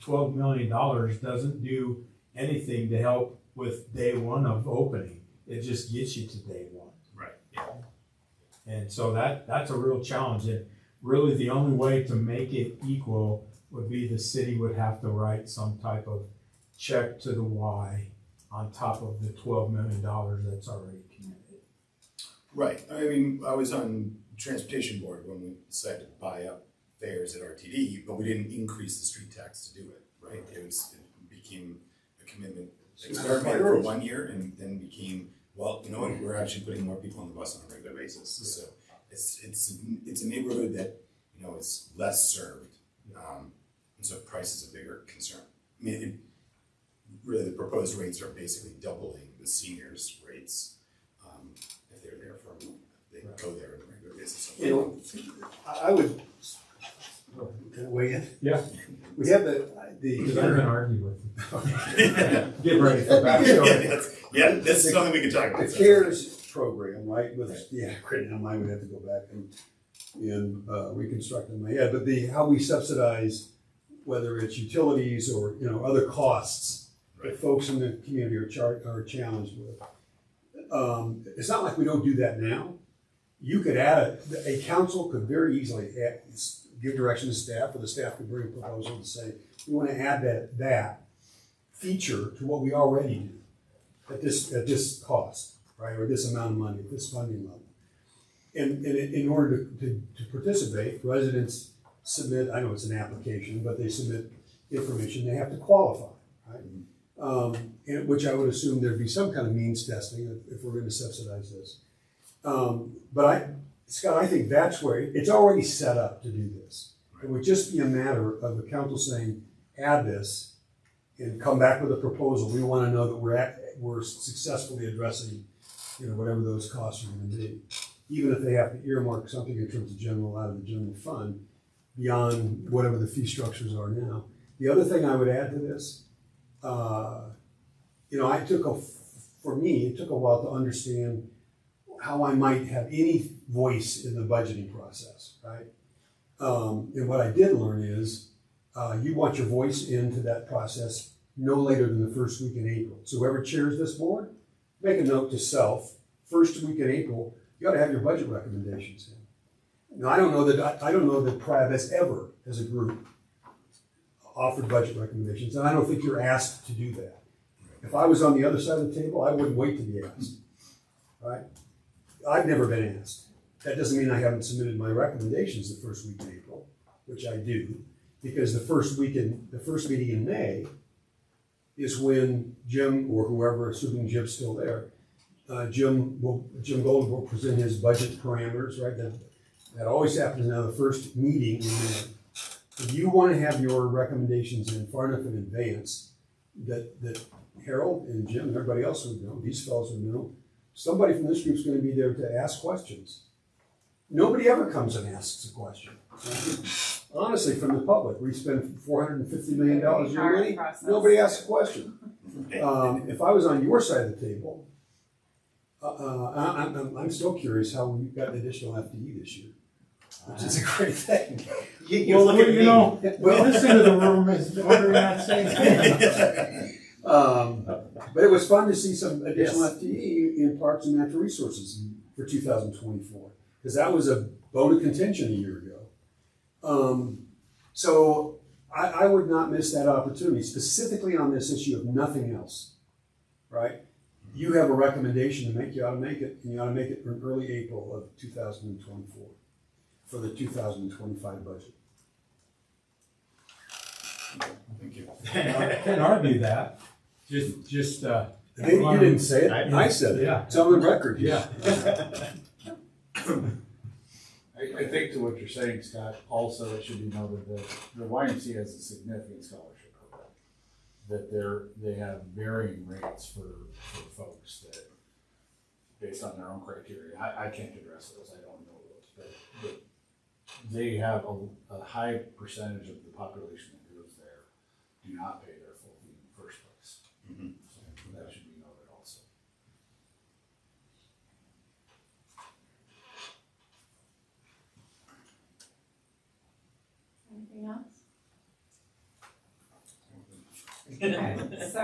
$12 million doesn't do anything to help with day one of opening. It just gets you to day one. Right, yeah. And so that's a real challenge. And really the only way to make it equal would be the city would have to write some type of check to the Y on top of the $12 million that's already committed. Right, I mean, I was on transportation board when we decided to buy up fares at RTD, but we didn't increase the street tax to do it, right? It became a commitment, experiment for 1 year, and then became, well, you know what, we're actually putting more people on the bus on a regular basis. So it's a neighborhood that, is less served, and so price is a bigger concern. I mean, really the proposed rates are basically doubling the seniors' rates, if they're there for, they go there on a regular basis. I would Can I weigh in? Yeah. We have the, Because I'm gonna argue with you. Get ready for backstory. Yeah, this is something we can talk about. the CARES program, right, with the acronym, I would have to go back and reconstruct in my head, but how we subsidize, whether it's utilities or, other costs that folks in the community are challenged with. It's not like we don't do that now. You could add a council could very easily give direction to staff, or the staff could bring a proposal and say, we want to add that feature to what we already do at this cost, right, or this amount of money, at this funding level. And in order to participate, residents submit, I know it's an application, but they submit information, they have to qualify, right? And which I would assume there'd be some kind of means testing if we're gonna subsidize this. But Scott, I think that's where, it's already set up to do this. It would just be a matter of the council saying, add this and come back with a proposal. We wanna know that we're successfully addressing, whatever those costs are gonna be. Even if they have to earmark something in terms of out of the general fund, beyond whatever the fee structures are now. The other thing I would add to this, for me, it took a while to understand how I might have any voice in the budgeting process, right? And what I did learn is, you want your voice into that process no later than the first week in April. So whoever chairs this board, make a note to self, first week in April, you ought to have your budget recommendations in. Now, I don't know that PRAB has ever, as a group, offered budget recommendations, and I don't think you're asked to do that. If I was on the other side of the table, I wouldn't wait to be asked, right? I've never been asked. That doesn't mean I haven't submitted my recommendations the first week in April, which I do, because the first meeting in May is when Jim, or whoever, assuming Jim's still there, Jim Golden will present his budget parameters, right? That always happens now, the first meeting in May. If you want to have your recommendations in far enough in advance that Harold and Jim and everybody else would know, these fellows would know, somebody from this group is going to be there to ask questions. Nobody ever comes and asks a question. Honestly, from the public, we spend $450 million of your money, nobody asks a question. If I was on your side of the table, I'm still curious how we got an additional FTE this year, which is a great thing. This end of the room is wondering that same thing. But it was fun to see some additional FTE in Parks and Natural Resources for 2024, because that was a bone of contention a year ago. So I would not miss that opportunity, specifically on this issue of nothing else, right? You have a recommendation to make, you ought to make it, and you ought to make it in early April of 2024 for the 2025 budget. Thank you. Can't argue that. You didn't say it, I said it. Yeah. It's on the record. Yeah. I think to what you're saying, Scott, also it should be noted that the YMCA has a significant scholarship program. That they have varying rates for folks that, based on their own criteria. I can't address those, I don't know those, but they have a high percentage of the population that goes there do not pay their full fee in the first place. Mhm. So that should be noted also. Anything else? Okay, so,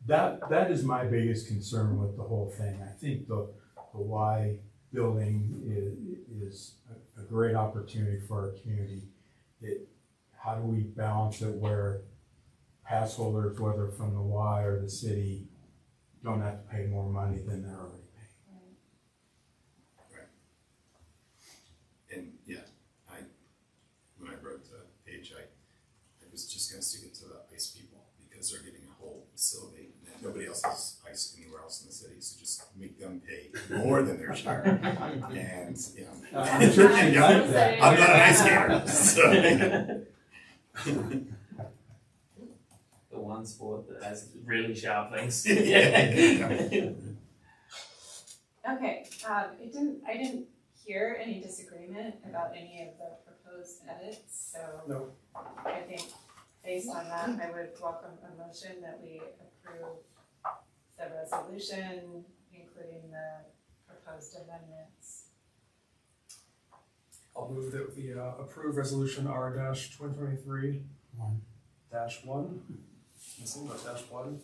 That is my biggest concern with the whole thing. I think the Y building is a great opportunity for our community. How do we balance it where pass holders, whether from the Y or the city, don't have to pay more money than they're already paying? And yeah, when I wrote the page, I was just gonna stick it to the ice people, because they're getting a whole facility, and nobody else has ice anywhere else in the city, so just make them pay more than their share. And, I'm sure she'd like that. I'm not an ice skater, so. The one sport that has really sharp things. okay, I didn't hear any disagreement about any of the proposed proposed edits, so. No. I think based on that, I would welcome a motion that we approve the resolution, including the proposed amendments. I'll move that we approve resolution R twenty twenty-three One. -1, missing, but -1,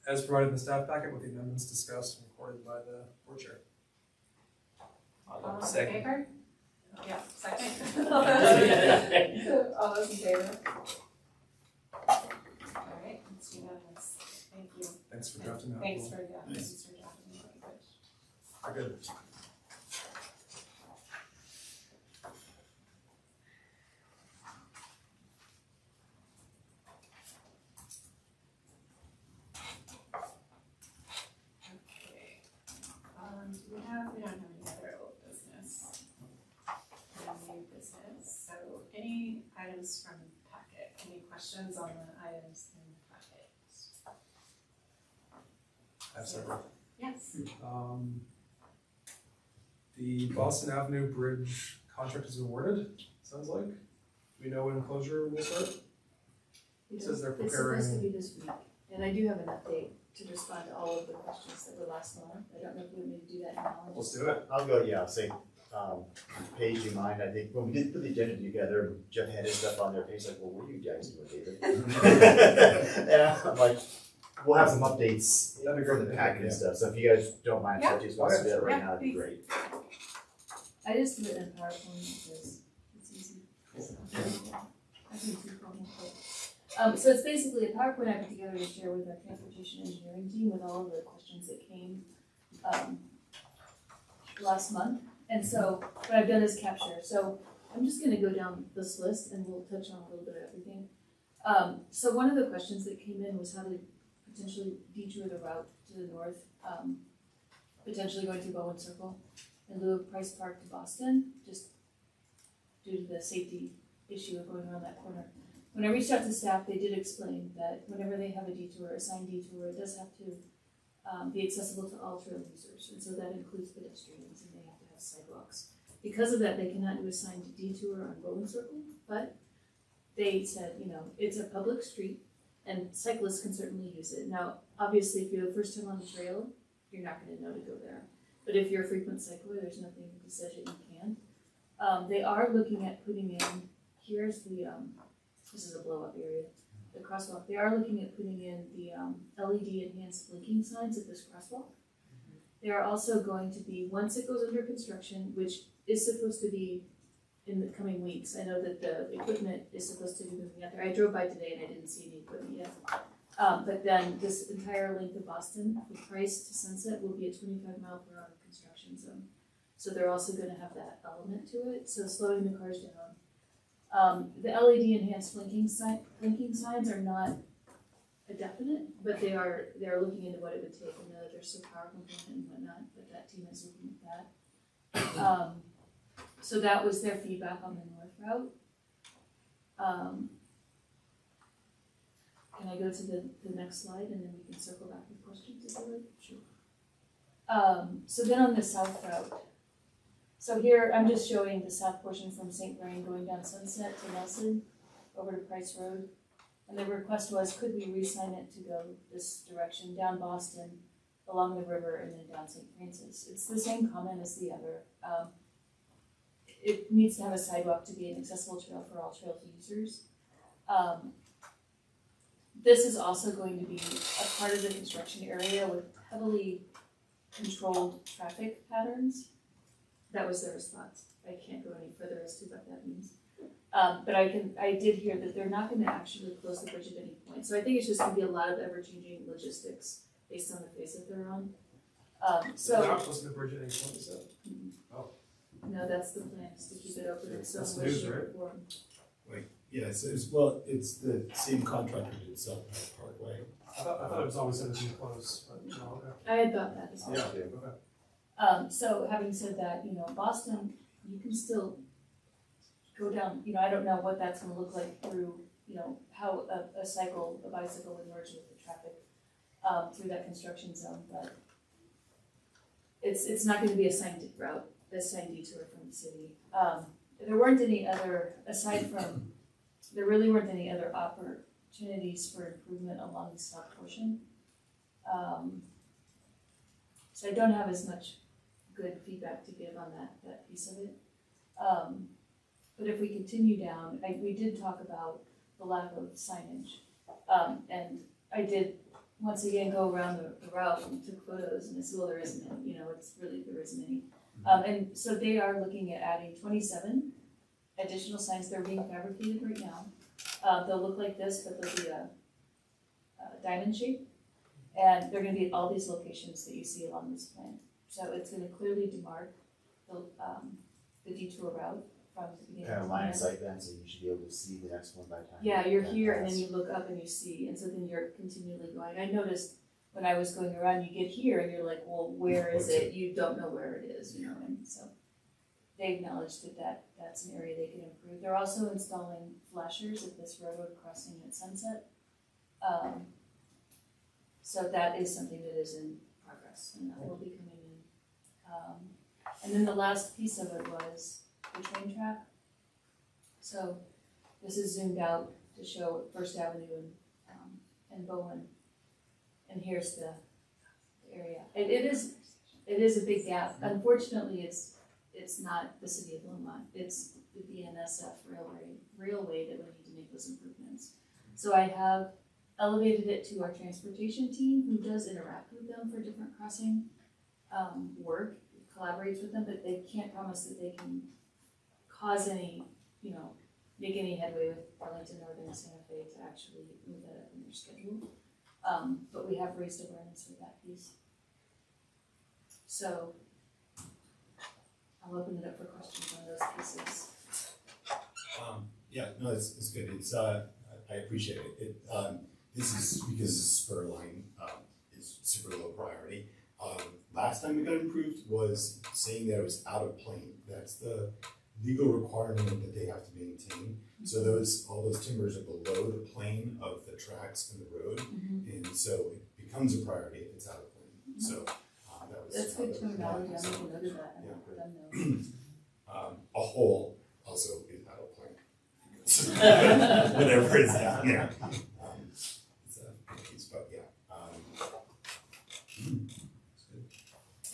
as provided in the staff packet with the amendments discussed and recorded by the board chair. All those in Second. favor? Yeah, second. All those in favor? All right, it's unanimous. Thank you. Thanks for drafting that. Thanks rule. for, yeah, thanks for drafting the language. Very good. Okay, we don't have any other old business. No new business, so any items from the packet, any questions on the items in the packet? I have several. Yes. The Boston Avenue Bridge contract is awarded, sounds like. Do we know when closure will start? It says they're It's supposed to preparing, be this week, and I do have an update to respond to all of the questions that were last month. I don't know if you want me to do that now. let's do it. I'll go, yeah, say, Paige, you mind, I think, when we did put the agenda together, Jeff had his stuff on there, Paige's like, well, what are you guys doing, David? And I'm like, we'll have some updates That'd be from great. the packet and stuff, so if you guys don't mind, if I just want to do that right Yeah, now, it'd be please. great. I just do it in PowerPoint because it's easy. So, I can do PowerPoint. So it's basically a PowerPoint I put together to share with our transportation engineering team with all of the questions that came last month. And so what I've done is capture. So I'm just gonna go down this list and we'll touch on a little bit of everything. So one of the questions that came in was how to potentially detour the route to the north, potentially going through Bowen Circle in lieu of Price Park to Boston, just due to the safety issue of going around that corner. When I reached out to staff, they did explain that whenever they have a detour, assigned detour, it does have to be accessible to all trail users, and so that includes pedestrians, and they have to have sidewalks. Because of that, they cannot do assigned detour on Bowen Circle, but they said, you know, it's a public street, and cyclists can certainly use it. Now, obviously, if you're the first time on the trail, you're not gonna know to go there. But if you're a frequent cycler, there's nothing that says that you can't. They are looking at putting in, here's the, this is a blow up area, the crosswalk. They are looking at putting in the LED enhanced blinking signs at this crosswalk. They are also going to be, once it goes under construction, which is supposed to be in the coming weeks. I know that the equipment is supposed to be moving out there. I drove by today and I didn't see any equipment yet. But then this entire length of Boston, from Price to Sunset, will be a 25-mile-per-hour construction zone. So they're also gonna have that element to it, so slowing the cars down. The LED enhanced blinking signs are not a definite, but they are looking into what it would take. I know that there's some power component and whatnot, but that team is looking at that. So that was their feedback on the north route. Can I go to the next slide and then we can circle back with questions if you like? Sure. So then on the south route. So here I'm just showing the south portion from St. Vrain going down Sunset to Nelson over to Price Road. And the request was, could we re-sign it to go this direction down Boston, along the river, and then down St. Francis? It's the same comment as the other. It needs to have a sidewalk to be an accessible trail for all trail users. This is also going to be a part of the construction area with heavily controlled traffic patterns. That was their response. I can't go any further as to what that means. But I did hear that they're not gonna actually close the bridge at any point. So I think it's just gonna be a lot of ever-changing logistics based on the phase that they're on. They're not closing the bridge at any point, is that? No, that's the plan, is to keep it open in some That's way, news, shape, or right? form. Yes, it's the same contractor did South Parkway. I thought it was always said it was gonna close, but no, okay. I had thought that as well. Yeah, okay. So having said that, you know, Boston, you can still go down, you know, I don't know what that's gonna look like through, you know, how a bicycle would merge with the traffic through that construction zone, but it's not gonna be a signed route, a signed detour from the city. there weren't any other, aside from, there really weren't any other opportunities for improvement along the south portion. So I don't have as much good feedback to give on that piece of it. But if we continue down, we did talk about the lack of signage. And I did, once again, go around the route and took photos, and I said, well, there isn't any, there isn't any. And so they are looking at adding 27 additional signs. They're being fabricated right now. They'll look like this, but they'll be a diamond shape. And they're gonna be at all these locations that you see along this plan. So it's gonna clearly demarc the detour route from the beginning. Kind of to line the of end. sight then, so you should be able to see the next one by the time. Yeah, you're you here and pass. then you look up and you see, and so then you're continually going. I noticed when I was going around, you get here and you're like, well, where is it? You don't know where it is, and so they acknowledged that that's an area they can improve. They're also installing flashers at this railroad crossing at Sunset. So that is something that is in progress and that will be coming in. And then the last piece of it was the train track. So this is zoomed out to show First Avenue and Bowen. And here's the area. It is a big gap. Unfortunately, it's not the city of Longmont. It's the BNSF railway that would need to make those improvements. So I have elevated it to our transportation team, who does interact with them for different crossing work, collaborates with them, but they can't promise that they can cause any, make any headway with Arlington Northern and Santa Fe to actually move that up in their schedule. But we have raised awareness with that piece. So I'll open it up for questions on those pieces. Yeah, no, it's good. I appreciate it. This is because the spur line is super low priority. Last time it got improved was saying that it was out of plane. That's the legal requirement that they have to maintain. So all those timbers are below the plane of the tracks and the road, and so it becomes a priority if it's out of plane. So that was. That's good terminology. I'm making note of that. I don't know. A hole also is out of plane. Whatever is down there.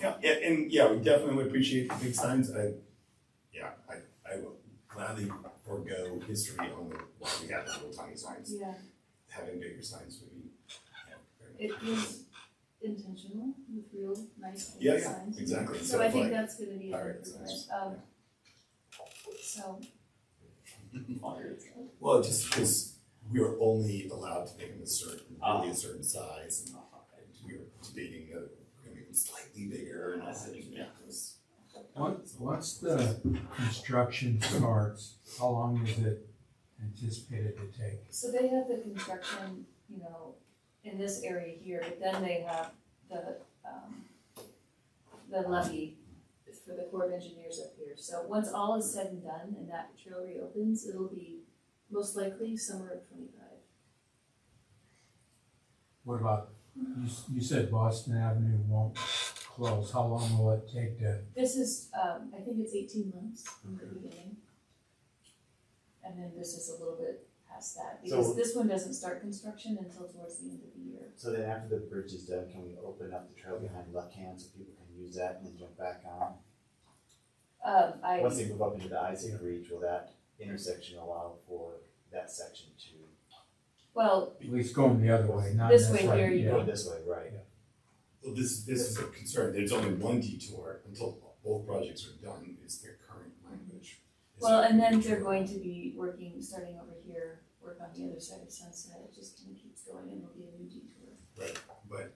Yeah, we definitely would appreciate the big signs. I will gladly forego history on why we have the little tiny signs. Yeah, Having bigger signs would be, very it is intentional with real nice big Yeah, signs. exactly. So I think Like that's gonna be an pirate improvement. signs. So, Well, just because we were only allowed to make them a certain size, and we were debating that we're gonna make them slightly bigger, and I said, Once the construction starts, how long is it anticipated to take? so they have the construction, in this area here, but then they have the levee for the Corps of Engineers up here. So once all is said and done and that trail reopens, it'll be most likely summer of 25. What about, you said Boston Avenue won't close, how long will it take to? This is, I think it's 18 months from the beginning. And then this is a little bit past that, because So- this one doesn't start construction until towards the end of the year. So then after the bridge is done, can we open up the trail behind Luck Hand so people can use that and then jump back on? Once they move up into the Isaac Reach, will that intersection allow for that section to well, At least going the other way, not This this way way. here, you go this way, right? well, this is a concern. There's only one detour until both projects are done, is their current language. well, and then they're going to be working, starting over here, work on the other side of Sunset. It just kind of keeps going and there'll be a new detour. But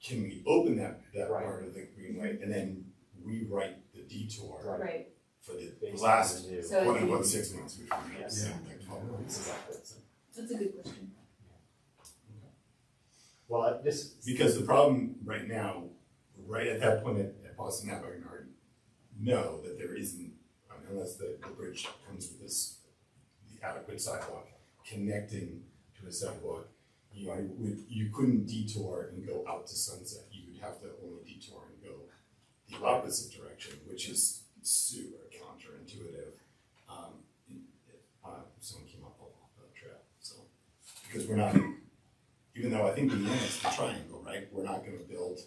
can we open that Right. part of the greenway and then rewrite the detour Right. Right, for the Based last on the new- So quote it'd unquote be- 6 months, which would be Yes. like 12 months. Exactly. that's a good question. Well, this, Because the problem right now, right at that point at Boston Ave, I can already know that there isn't, unless the bridge comes with the adequate sidewalk connecting to a sidewalk, you couldn't detour and go out to Sunset. You would have to only detour and go the opposite direction, which is super counter. counterintuitive, if someone came up along the trail, so. Because we're not, even though I think we annexed the triangle, right, we're not gonna build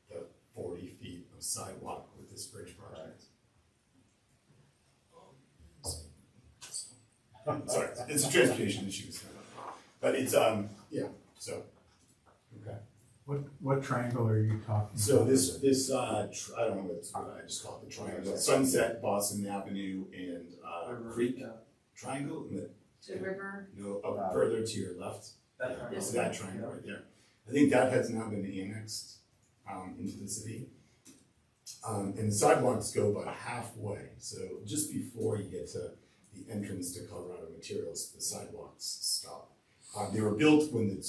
the 40 feet of sidewalk with this bridge project. Sorry, it's a transportation issue, but it's, yeah, so. Okay. What triangle are you talking about? So this, I don't know what I just call it the triangle, Sunset, Boston Avenue, and, Creek Triangle, and The river, no, up further to your left. That This That triangle right there. I think that has now been annexed, into the city. And the sidewalks go about halfway, so just before you get to the entrance to Colorado Materials, the sidewalks stop. They were built when the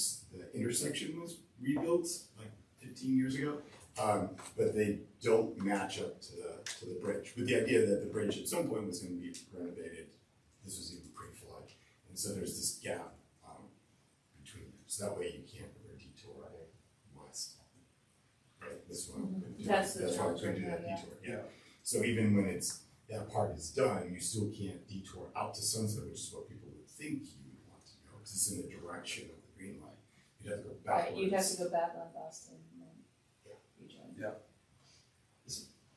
intersection was rebuilt, like 15 years ago, but they don't match up to the bridge. With the idea that the bridge at some point was gonna be renovated, this was even pre-flood. And so there's this gap, between them, so that way you can't ever detour west. Right, this one. That's the why we challenge couldn't do right that now, detour, yeah. So even when that part is done, you still can't detour out to Sunset, which is what people would think you would want to go, because it's in the direction of the green light. You'd have to go backwards. right, you'd have to go back on Boston and then rejoin.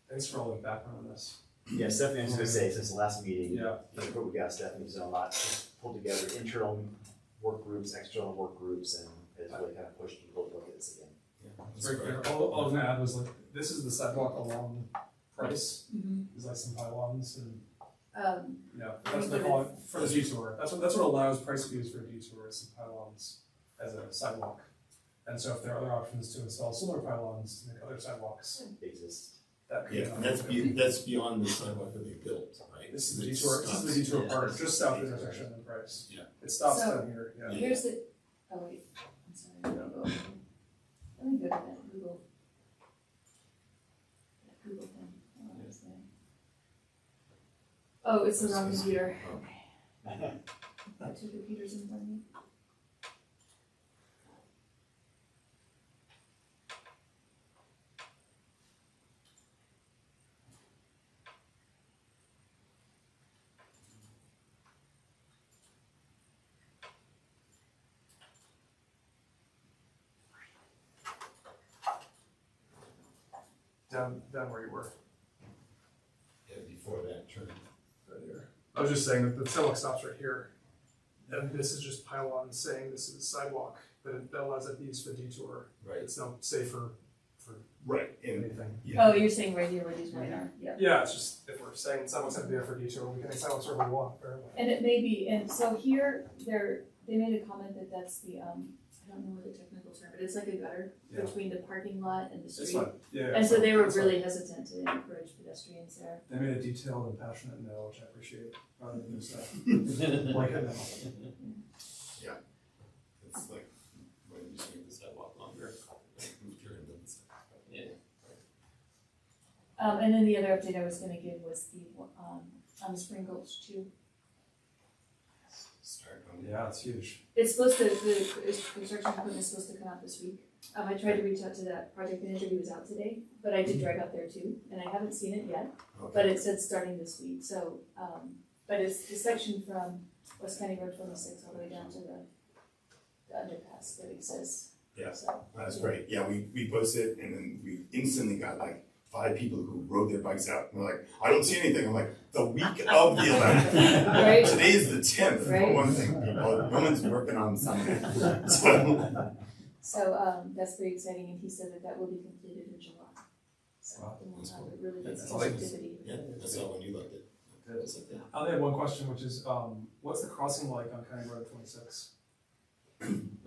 Thanks for all the background on this. Yeah, Stephanie, I was gonna say, since the last meeting, Yeah. that's what we got, Stephanie's done a lot, she's pulled together internal work groups, external work groups, and has really kind of pushed people to look at this again. Yeah, It's very clear. All I was gonna add was like, this is the sidewalk along Price, there's like some pylons and, yeah, that's what they call it for the detour. That's what allows Price to use for a detour, is some pylons as a sidewalk. And so if there are other options to install similar pylons to make other sidewalks, Exist. that could. Yeah, and that's beyond the sidewalk that they built, right? This is the detour, this is the detour part, just south of the intersection of Price. Yeah. It stops So- down here, yeah. Here's the, oh wait, I'm sorry, let me go over here. Let me go to that Google. That Google thing, oh, it's there. Oh, it's the wrong computer. Got two computers in front of me. Down where you were, Yeah, before that turn. right here. I was just saying that the sidewalk stops right here. And this is just pylon saying this is sidewalk, but that allows it to be used for detour. Right. It's not safe for Right, and, anything. yeah. Oh, you're saying right here where these white are, yeah. Yeah, it's just, if we're saying sidewalks have to be there for detour, we can make sidewalks wherever we want, apparently. And it may be, and so here, they made a comment that that's the, I don't know what the technical term, but it's like a gutter Yeah. between the parking lot and the It's street. fine, yeah. And it's so fine, they were it's fine. really hesitant to encourage pedestrians there. They made a detailed and passionate no, which I appreciate, rather than just like it now. It's like, when you just make the sidewalk longer, move your end of the sidewalk. Yeah. And then the other update I was gonna give was the, on the Spring Gulch too. Start on. Yeah, it's huge. It's supposed to, the construction equipment is supposed to come out this week. I tried to reach out to that project manager, he was out today, but I did drive out there too, and I haven't seen it yet. But it said starting this week, so, but it's the section from West County Road 26 all the way down to the underpass that exists. Yeah. So, That's great, yeah, we posted and then we instantly got like 5 people who rode their bikes out, and we're like, I don't see anything, I'm like, the week of the 11th. Right. Today is the 10th, for Right. one thing, well, woman's working on Sunday, so. that's pretty exciting, and he said that will be completed in July. So, Wow. we'll have a really good That's awesome. activity. Yeah, that's all when you looked at it. It's like that. I only have one question, which is, what's the crossing like on County Road 26?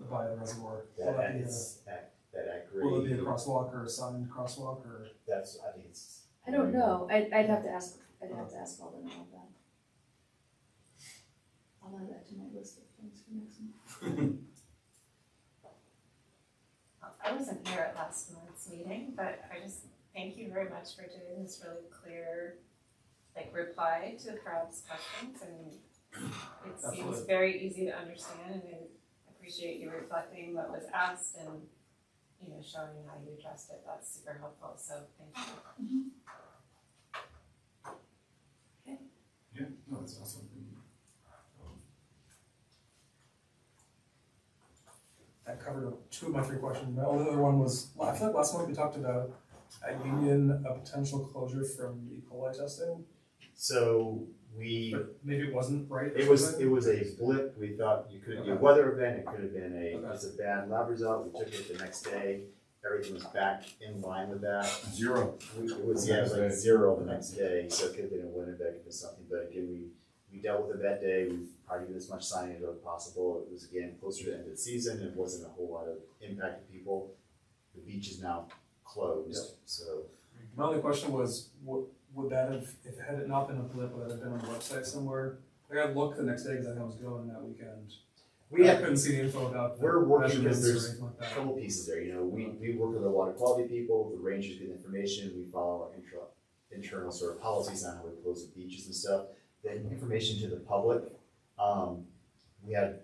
By the reservoir? That is, that accurate. Will it be a crosswalk or a signed crosswalk or? That's, I think it's. I don't know, I'd have to ask Alden about that. I'll add that to my list of things for next month. I wasn't here at last month's meeting, but I just thank you very much for doing this really clear, like, reply to the crowd's questions, and it seems Absolutely. very easy to understand, and I appreciate you reflecting what was asked and, you know, showing how you addressed it. That's super helpful, so thank you. Okay. Yeah, no, that's awesome. That covered two of my three questions. My only other one was, I feel like last month we talked about at Union, a potential closure from E. coli testing, So we, but maybe it wasn't right. or it was something? a blip, we thought you could be a Okay. weather event, it could have been Okay. it's a bad lab result, we took it the next day, everything was back in line with that. Zero. It was, The next like day. 0 the next day, so it could have been in Winnipeg or something, but again, we dealt with it that day, we tried to get as much signage as possible, it was again closer to the end of the season, it wasn't a whole lot of impact to people. The beach is now closed, so. My only question was, would that have, if had it not been a blip, would that have been on the website somewhere? Like I looked the next day because I was going that weekend. We I have, couldn't see the info about the we're working with, measurements or there's anything like a that. couple pieces there, you know, we work with our water quality people, the rangers get information, we follow our internal sort of policies on how we close the beaches and stuff. Then information to the public, we had,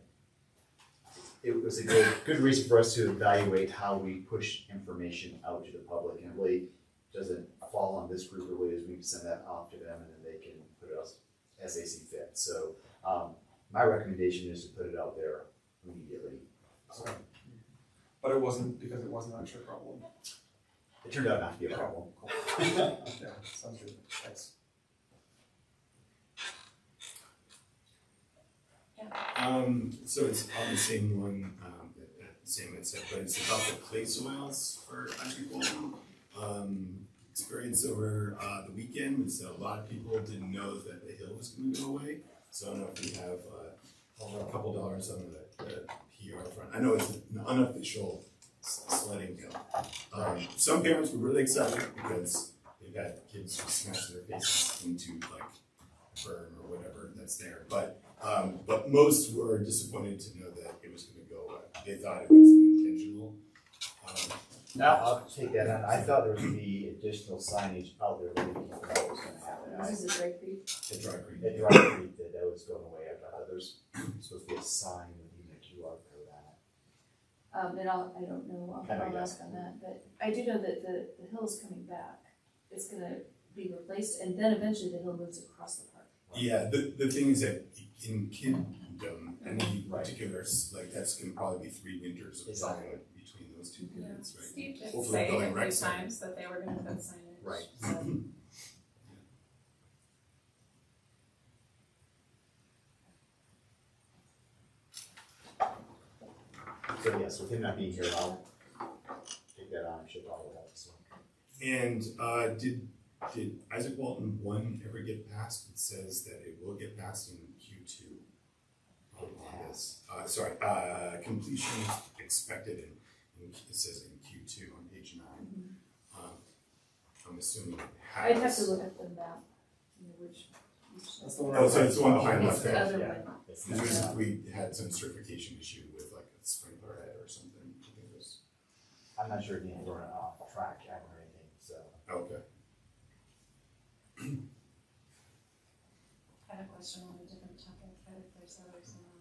it was a good reason for us to evaluate how we push information out to the public, and it really doesn't fall on this group, it really is, we can send that off to them and then they can put it out as they see fit. So, my recommendation is to put it out there immediately. But it wasn't, because it wasn't actually a problem. It turned out not to be a problem. Yeah, sounds good, thanks. So it's on the same one, same as said, but it's about the clay soils for agriculture. Experience over the weekend was a lot of people didn't know that the hill was going to go away. So I don't know if we have a couple dollars on the PR front. I know it's an unofficial sledding hill. Some parents were really excited because they've got kids who smash their faces into like burn or whatever that's there. But most were disappointed to know that it was going to go away. They thought it was intentional. Now, I'll take that on, I thought there would be additional signage out there, letting people know what was gonna happen. This is a Dry Creek. At Dry Creek. At Dry Creek, that was going away, I thought there's supposed to be a sign with even a QR code on it. And I don't know, I know, I'll yeah. ask on that, but I do know that the hill is coming back. It's gonna be replaced, and then eventually the hill moves across the park. Yeah, the thing is that in kiddom, any particular, like that's gonna probably be 3 winters of Exactly. time between those two periods, right? Steve did Hopefully say building a rec few center. times that they were gonna put signage. Right. So, So yes, with him not being here, I'll take that on, she'll probably help, so. And did Isaac Walton 1 ever get passed? It says that it will get passed in Q2 on this. Completion expected it says in Q2 on page 9. I'm assuming it has. I'd have to look at the map, you know, which. That's the one. Oh, so it's the one behind It's left the there. other Yeah. one. It's Because we had some certification issue with like a sprinkler head or something. I think it was. I'm not sure if he's going off track or anything, so. Okay. I had a question on a different topic, but if there's others or not.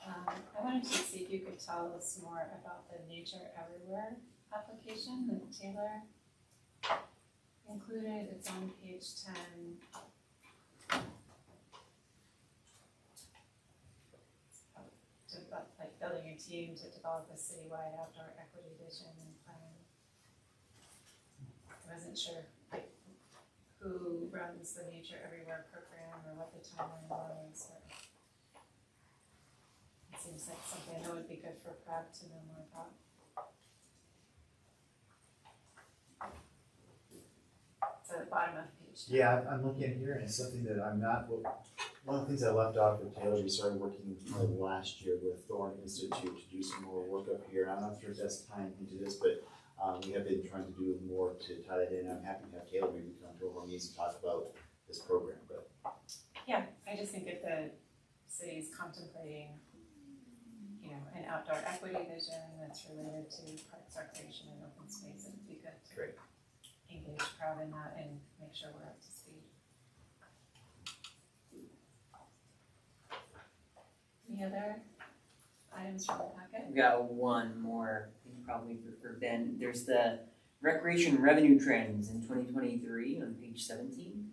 I wanted to see if you could tell us more about the Nature Everywhere application that Taylor included. It's on page 10. Like building a team to develop a citywide outdoor equity vision and plan. I wasn't sure like who runs the Nature Everywhere program or what the timeline was, or it seems like something that would be good for Prague to know more about. It's at the bottom of page 10. Yeah, I'm looking here, and it's something that I'm not, one of the things I left off with Taylor, we started working last year with Thorn Institute to do some more work up here. I'm not sure if that's tying into this, but we have been trying to do more to tie that in. I'm happy to have Taylor maybe come to our meetings and talk about this program, but. Yeah, I just think if the city's contemplating, you know, an outdoor equity vision that's related to parks, recreation, and open space, it'd be good to Great. engage Prague in that and make sure we're up to speed. Any other items from the packet? We've got one more, I think probably for Ben. There's the recreation revenue trends in 2023 on page 17.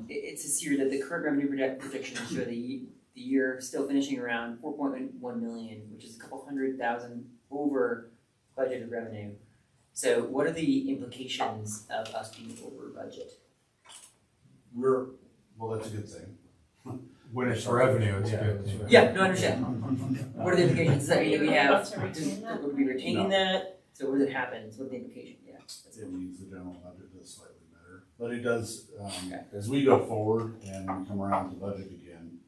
it says here that the current revenue projections show the year still finishing around 4.1 million, which is a couple $100,000 over budgeted revenue. So what are the implications of us being over budget? Well, that's a good thing. When it's revenue, it's a good thing. Yeah, no, I understand. What are the implications? Does that mean that we Are you able have, to retain that? would we be retaining that? So what does it happen? What are the implications? Yeah. It means the general budget is slightly better. But it does, Okay. as we go forward and we come around to budget again,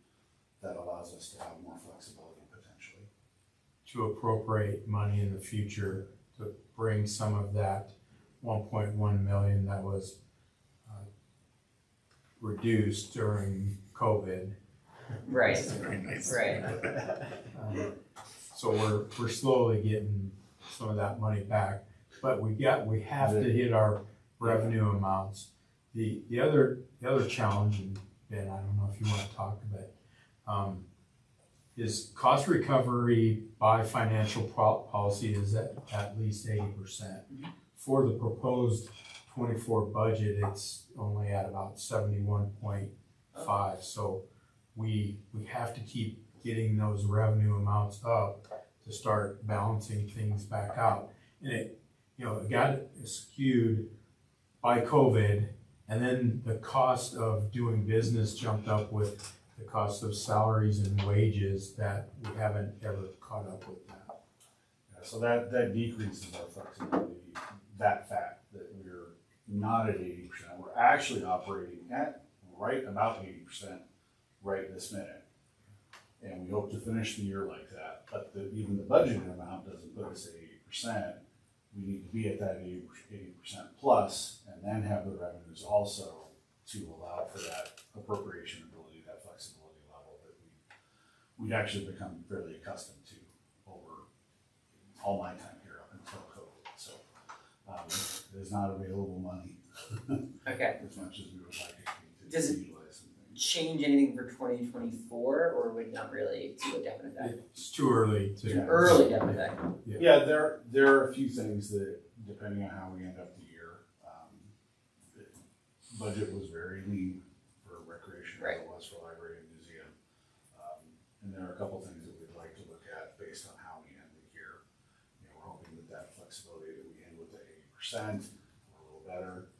that allows us to have more flexibility potentially. To appropriate money in the future to bring some of that 1.1 million that was reduced during COVID. Right. That's very nice. Right. So we're slowly getting some of that money back, but we have to hit our revenue amounts. The other challenge, and Ben, I don't know if you want to talk about it, is cost recovery by financial policy is at least 80%. For the proposed 24 budget, it's only at about 71.5. So we have to keep getting those revenue amounts up to start balancing things back out. And it got skewed by COVID, and then the cost of doing business jumped up with the cost of salaries and wages that we haven't ever caught up with that. Yeah, so that decreases our flexibility, that fact that we're not at 80%. We're actually operating at right about 80% right this minute. And we hope to finish the year like that. But even the budgeted amount doesn't put us at 80%. We need to be at that 80% plus, and then have the revenues also to allow for that appropriation ability, that flexibility level that we'd actually become fairly accustomed to over all my time here up until COVID. So there's not available money Okay. as much as we would like it to be Does to it utilize some things. Change anything for 2024, or would not really to a definite effect? It's too early to. Yeah. Early definite effect. Yeah, there are a few things that, depending on how we end up the year, the budget was very lean for recreation, as it was for library and museum. And there are a couple things that we'd like to look at based on how we end the year. We're hoping that flexibility that we end with the 80% or a little better,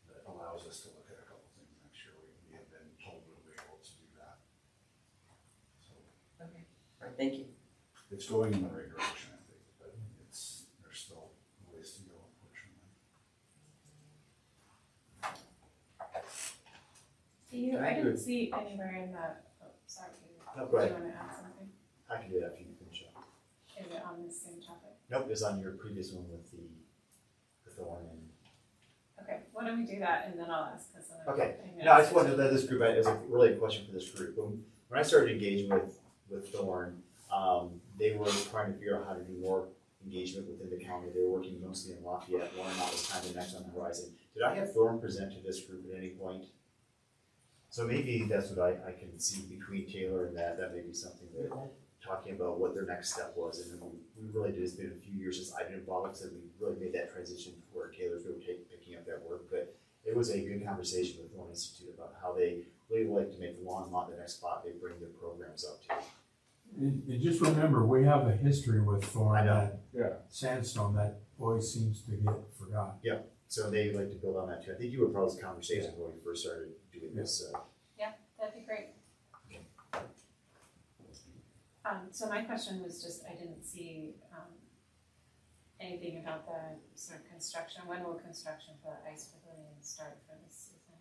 that allows us to look at a couple things next year. We have been told we'll be able to do that. So Okay. All right. Thank you. it's going in the right direction, I think, but there's still ways to go, unfortunately. I didn't see anywhere in that, sorry, Katie. No, go ahead. Do you wanna add something? I can do that after you finish up. Is it on this same topic? Nope, it's on your previous one with the thorn and. Okay, why don't we do that and then I'll ask, cause then Okay. I'm gonna No, I ask just wanted to let this group, it was really a question for this group. When I started engaging with Thorn, they were trying to figure out how to do more engagement within the county. They were working mostly in Lafayette. Warrenmont was kind of next on the horizon. Did I have Thorn present to this group at any point? So maybe that's what I can see between Taylor and that may be something that, talking about what their next step was. And then we really did, it's been a few years since I've been involved, so we really made that transition where Taylor's really picking up that work. But it was a good conversation with Thorn Institute about how they really like to make Longmont the next spot they bring their programs up to. And just remember, we have a history with Thorn, I know. that Yeah. sandstone that always seems to get forgotten. So they like to build on that too. I think you were part of this conversation when we first started doing this. That'd be great. So my question was just, I didn't see, anything about the sort of construction. When will construction for the ice pavilion start for this season?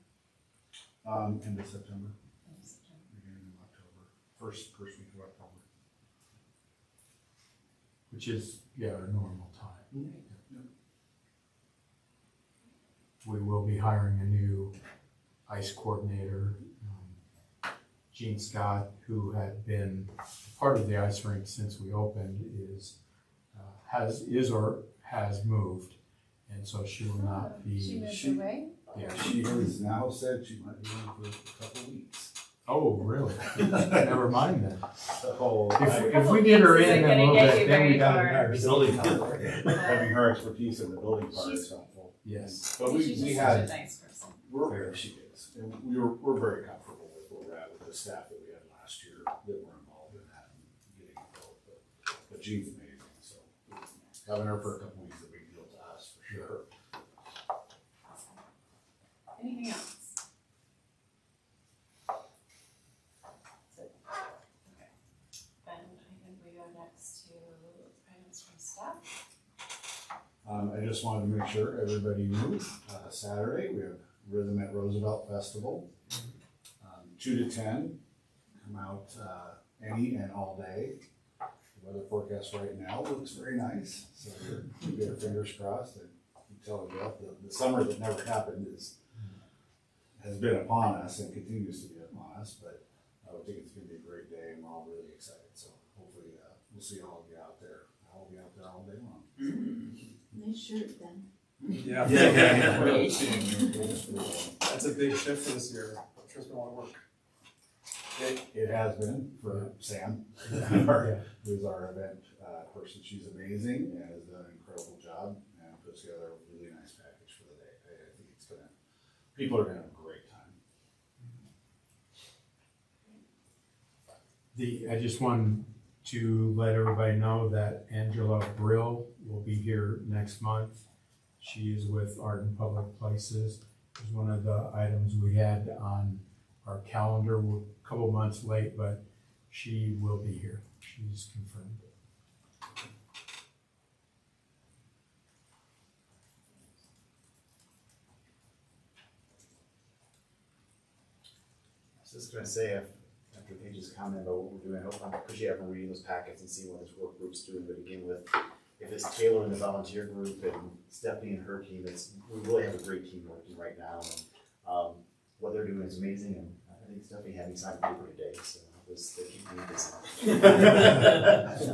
End of September, In September? beginning of October, first week of October. Which is, our normal time. We will be hiring a new ice coordinator. Gene Scott, who had been part of the ice rink since we opened, has moved, and so she will not be. She moved away? Yeah. She has now said she might be in for a couple weeks. Oh, really? Never mind then. So If we get her in a little bit, then we got far. her. building part, having her expertise in the building part is helpful. Yes. But She's we just had, such a nice person. we're, she is. is. And we're very comfortable with where we're at with the staff that we had last year that were involved in that and getting it built. But Jean's amazing, so having her for a couple weeks is a big deal to us, for sure. Awesome. Anything else? Okay. Then I think we go next to items from staff. I just wanted to make sure everybody knew, Saturday, we have Rhythm at Roosevelt Festival. 2 to 10, come out, any and all day. The weather forecast right now looks very nice, so we get our fingers crossed. And you tell Jeff, the summer that never happened has been upon us and continues to be upon us, but I would think it's gonna be a great day and we're all really excited, so hopefully, we'll see all of you out there. I'll be out there all day long. Nice shirt, Ben. Yeah. Great. That's a big shift for this year. I'm sure it's been a lot of work. It has been for Sam, who's our event person. She's amazing and has done an incredible job and put together a really nice package for the day. I think it's people are gonna have a great time. I just wanted to let everybody know that Angela Brill will be here next month. She is with Art in Public Places. It was one of the items we had on our calendar. We're a couple months late, but she will be here. She's confirmed. I was just gonna say, after Paige's comment about what we're doing, I appreciate everyone reading those packets and seeing what this work group's doing, but again, if it's Taylor and the volunteer group and Stephanie and her team, we really have a great team working right now. And what they're doing is amazing, and I think Stephanie had me sign a paper today, so they keep me busy.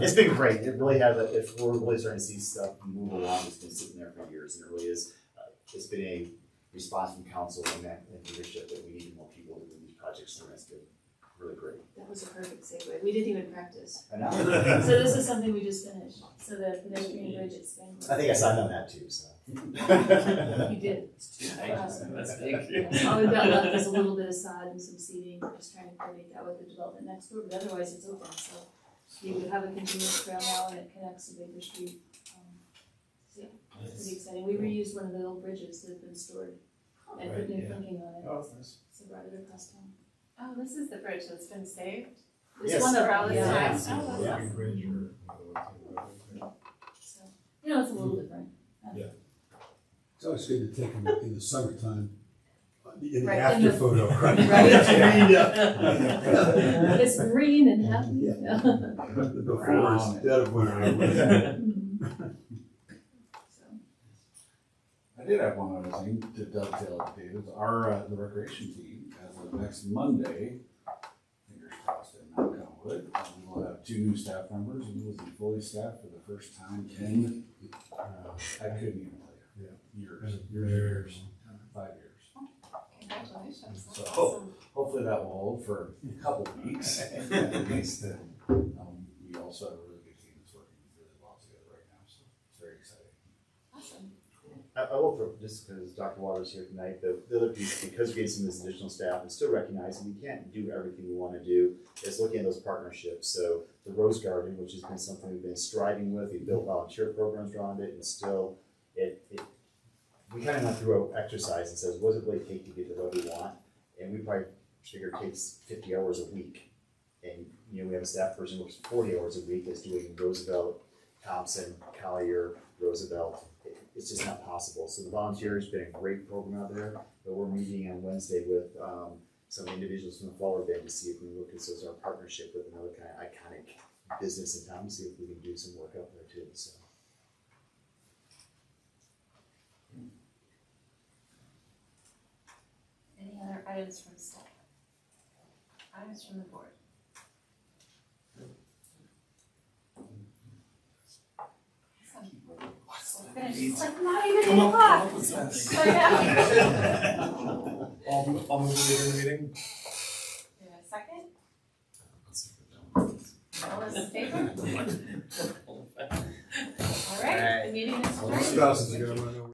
It's been great. It really has. We're really starting to see stuff move along. It's been sitting there for years, and it really is. It's been a response from council and leadership that we need more people to do these projects, and it's been really great. That was a perfect segue. We didn't even practice. I know. So this is something we just finished. So the pedestrian bridge at Spangler. I think I signed on that too, so. You did. That's big. All we've got left is a little bit of sod and some seeding. We're just trying to coordinate that with the development next door, but otherwise it's open. So you would have a continuous trail now and it connects to Baker Street. So yeah, it's pretty exciting. We reused one of the old bridges that had been stored and put new thinking on it. Oh, that's nice. So brought it across town. Oh, this is the bridge that's been saved? It's Yes. one of For all this yeah. time? Oh, that's Yeah. awesome. So, you know, it's a little different. It's always good to take them in the summertime, in the Right, after in the- photo. Right. Yeah. It's green and happy. Yeah. Yeah. The before instead of when I was. So, I did have one other thing to dovetail with David. The recreation team, as of next Monday, fingers crossed and knock on wood, we will have 2 new staff members and we will be fully staffed for the first time in, I couldn't even tell you, years, 5 years. Congratulations. That's So- awesome. Hopefully that will hold for a couple of weeks at least. We also have a really good team that's working really well together right now, so it's very exciting. Awesome. I will, just because Dr. Waters here tonight, the other piece, because we get some of this additional staff and still recognizing we can't do everything we want to do, is looking at those partnerships. So the Rose Garden, which has been something we've been striving with, we've built volunteer programs around it, and still, we kind of went through an exercise and says, what does it really take to get to what we want? And we probably figure it takes 50 hours a week. And, you know, we have a staff person who works 40 hours a week that's doing Roosevelt, Thompson, Collier, Roosevelt. It's just not possible. So the volunteers been a great program out there, but we're meeting on Wednesday with some individuals from the Flower Band to see if we can look at this as our partnership with another kind of iconic business in town, see if we can do some work out there too. So. Any other items from staff? Items from the board? Awesome. We're finished. It's like not even 8 o'clock. I know. I'll move to the meeting. Do a second? All those in favor? All right, the meeting is adjourned. Spouses are gonna run over.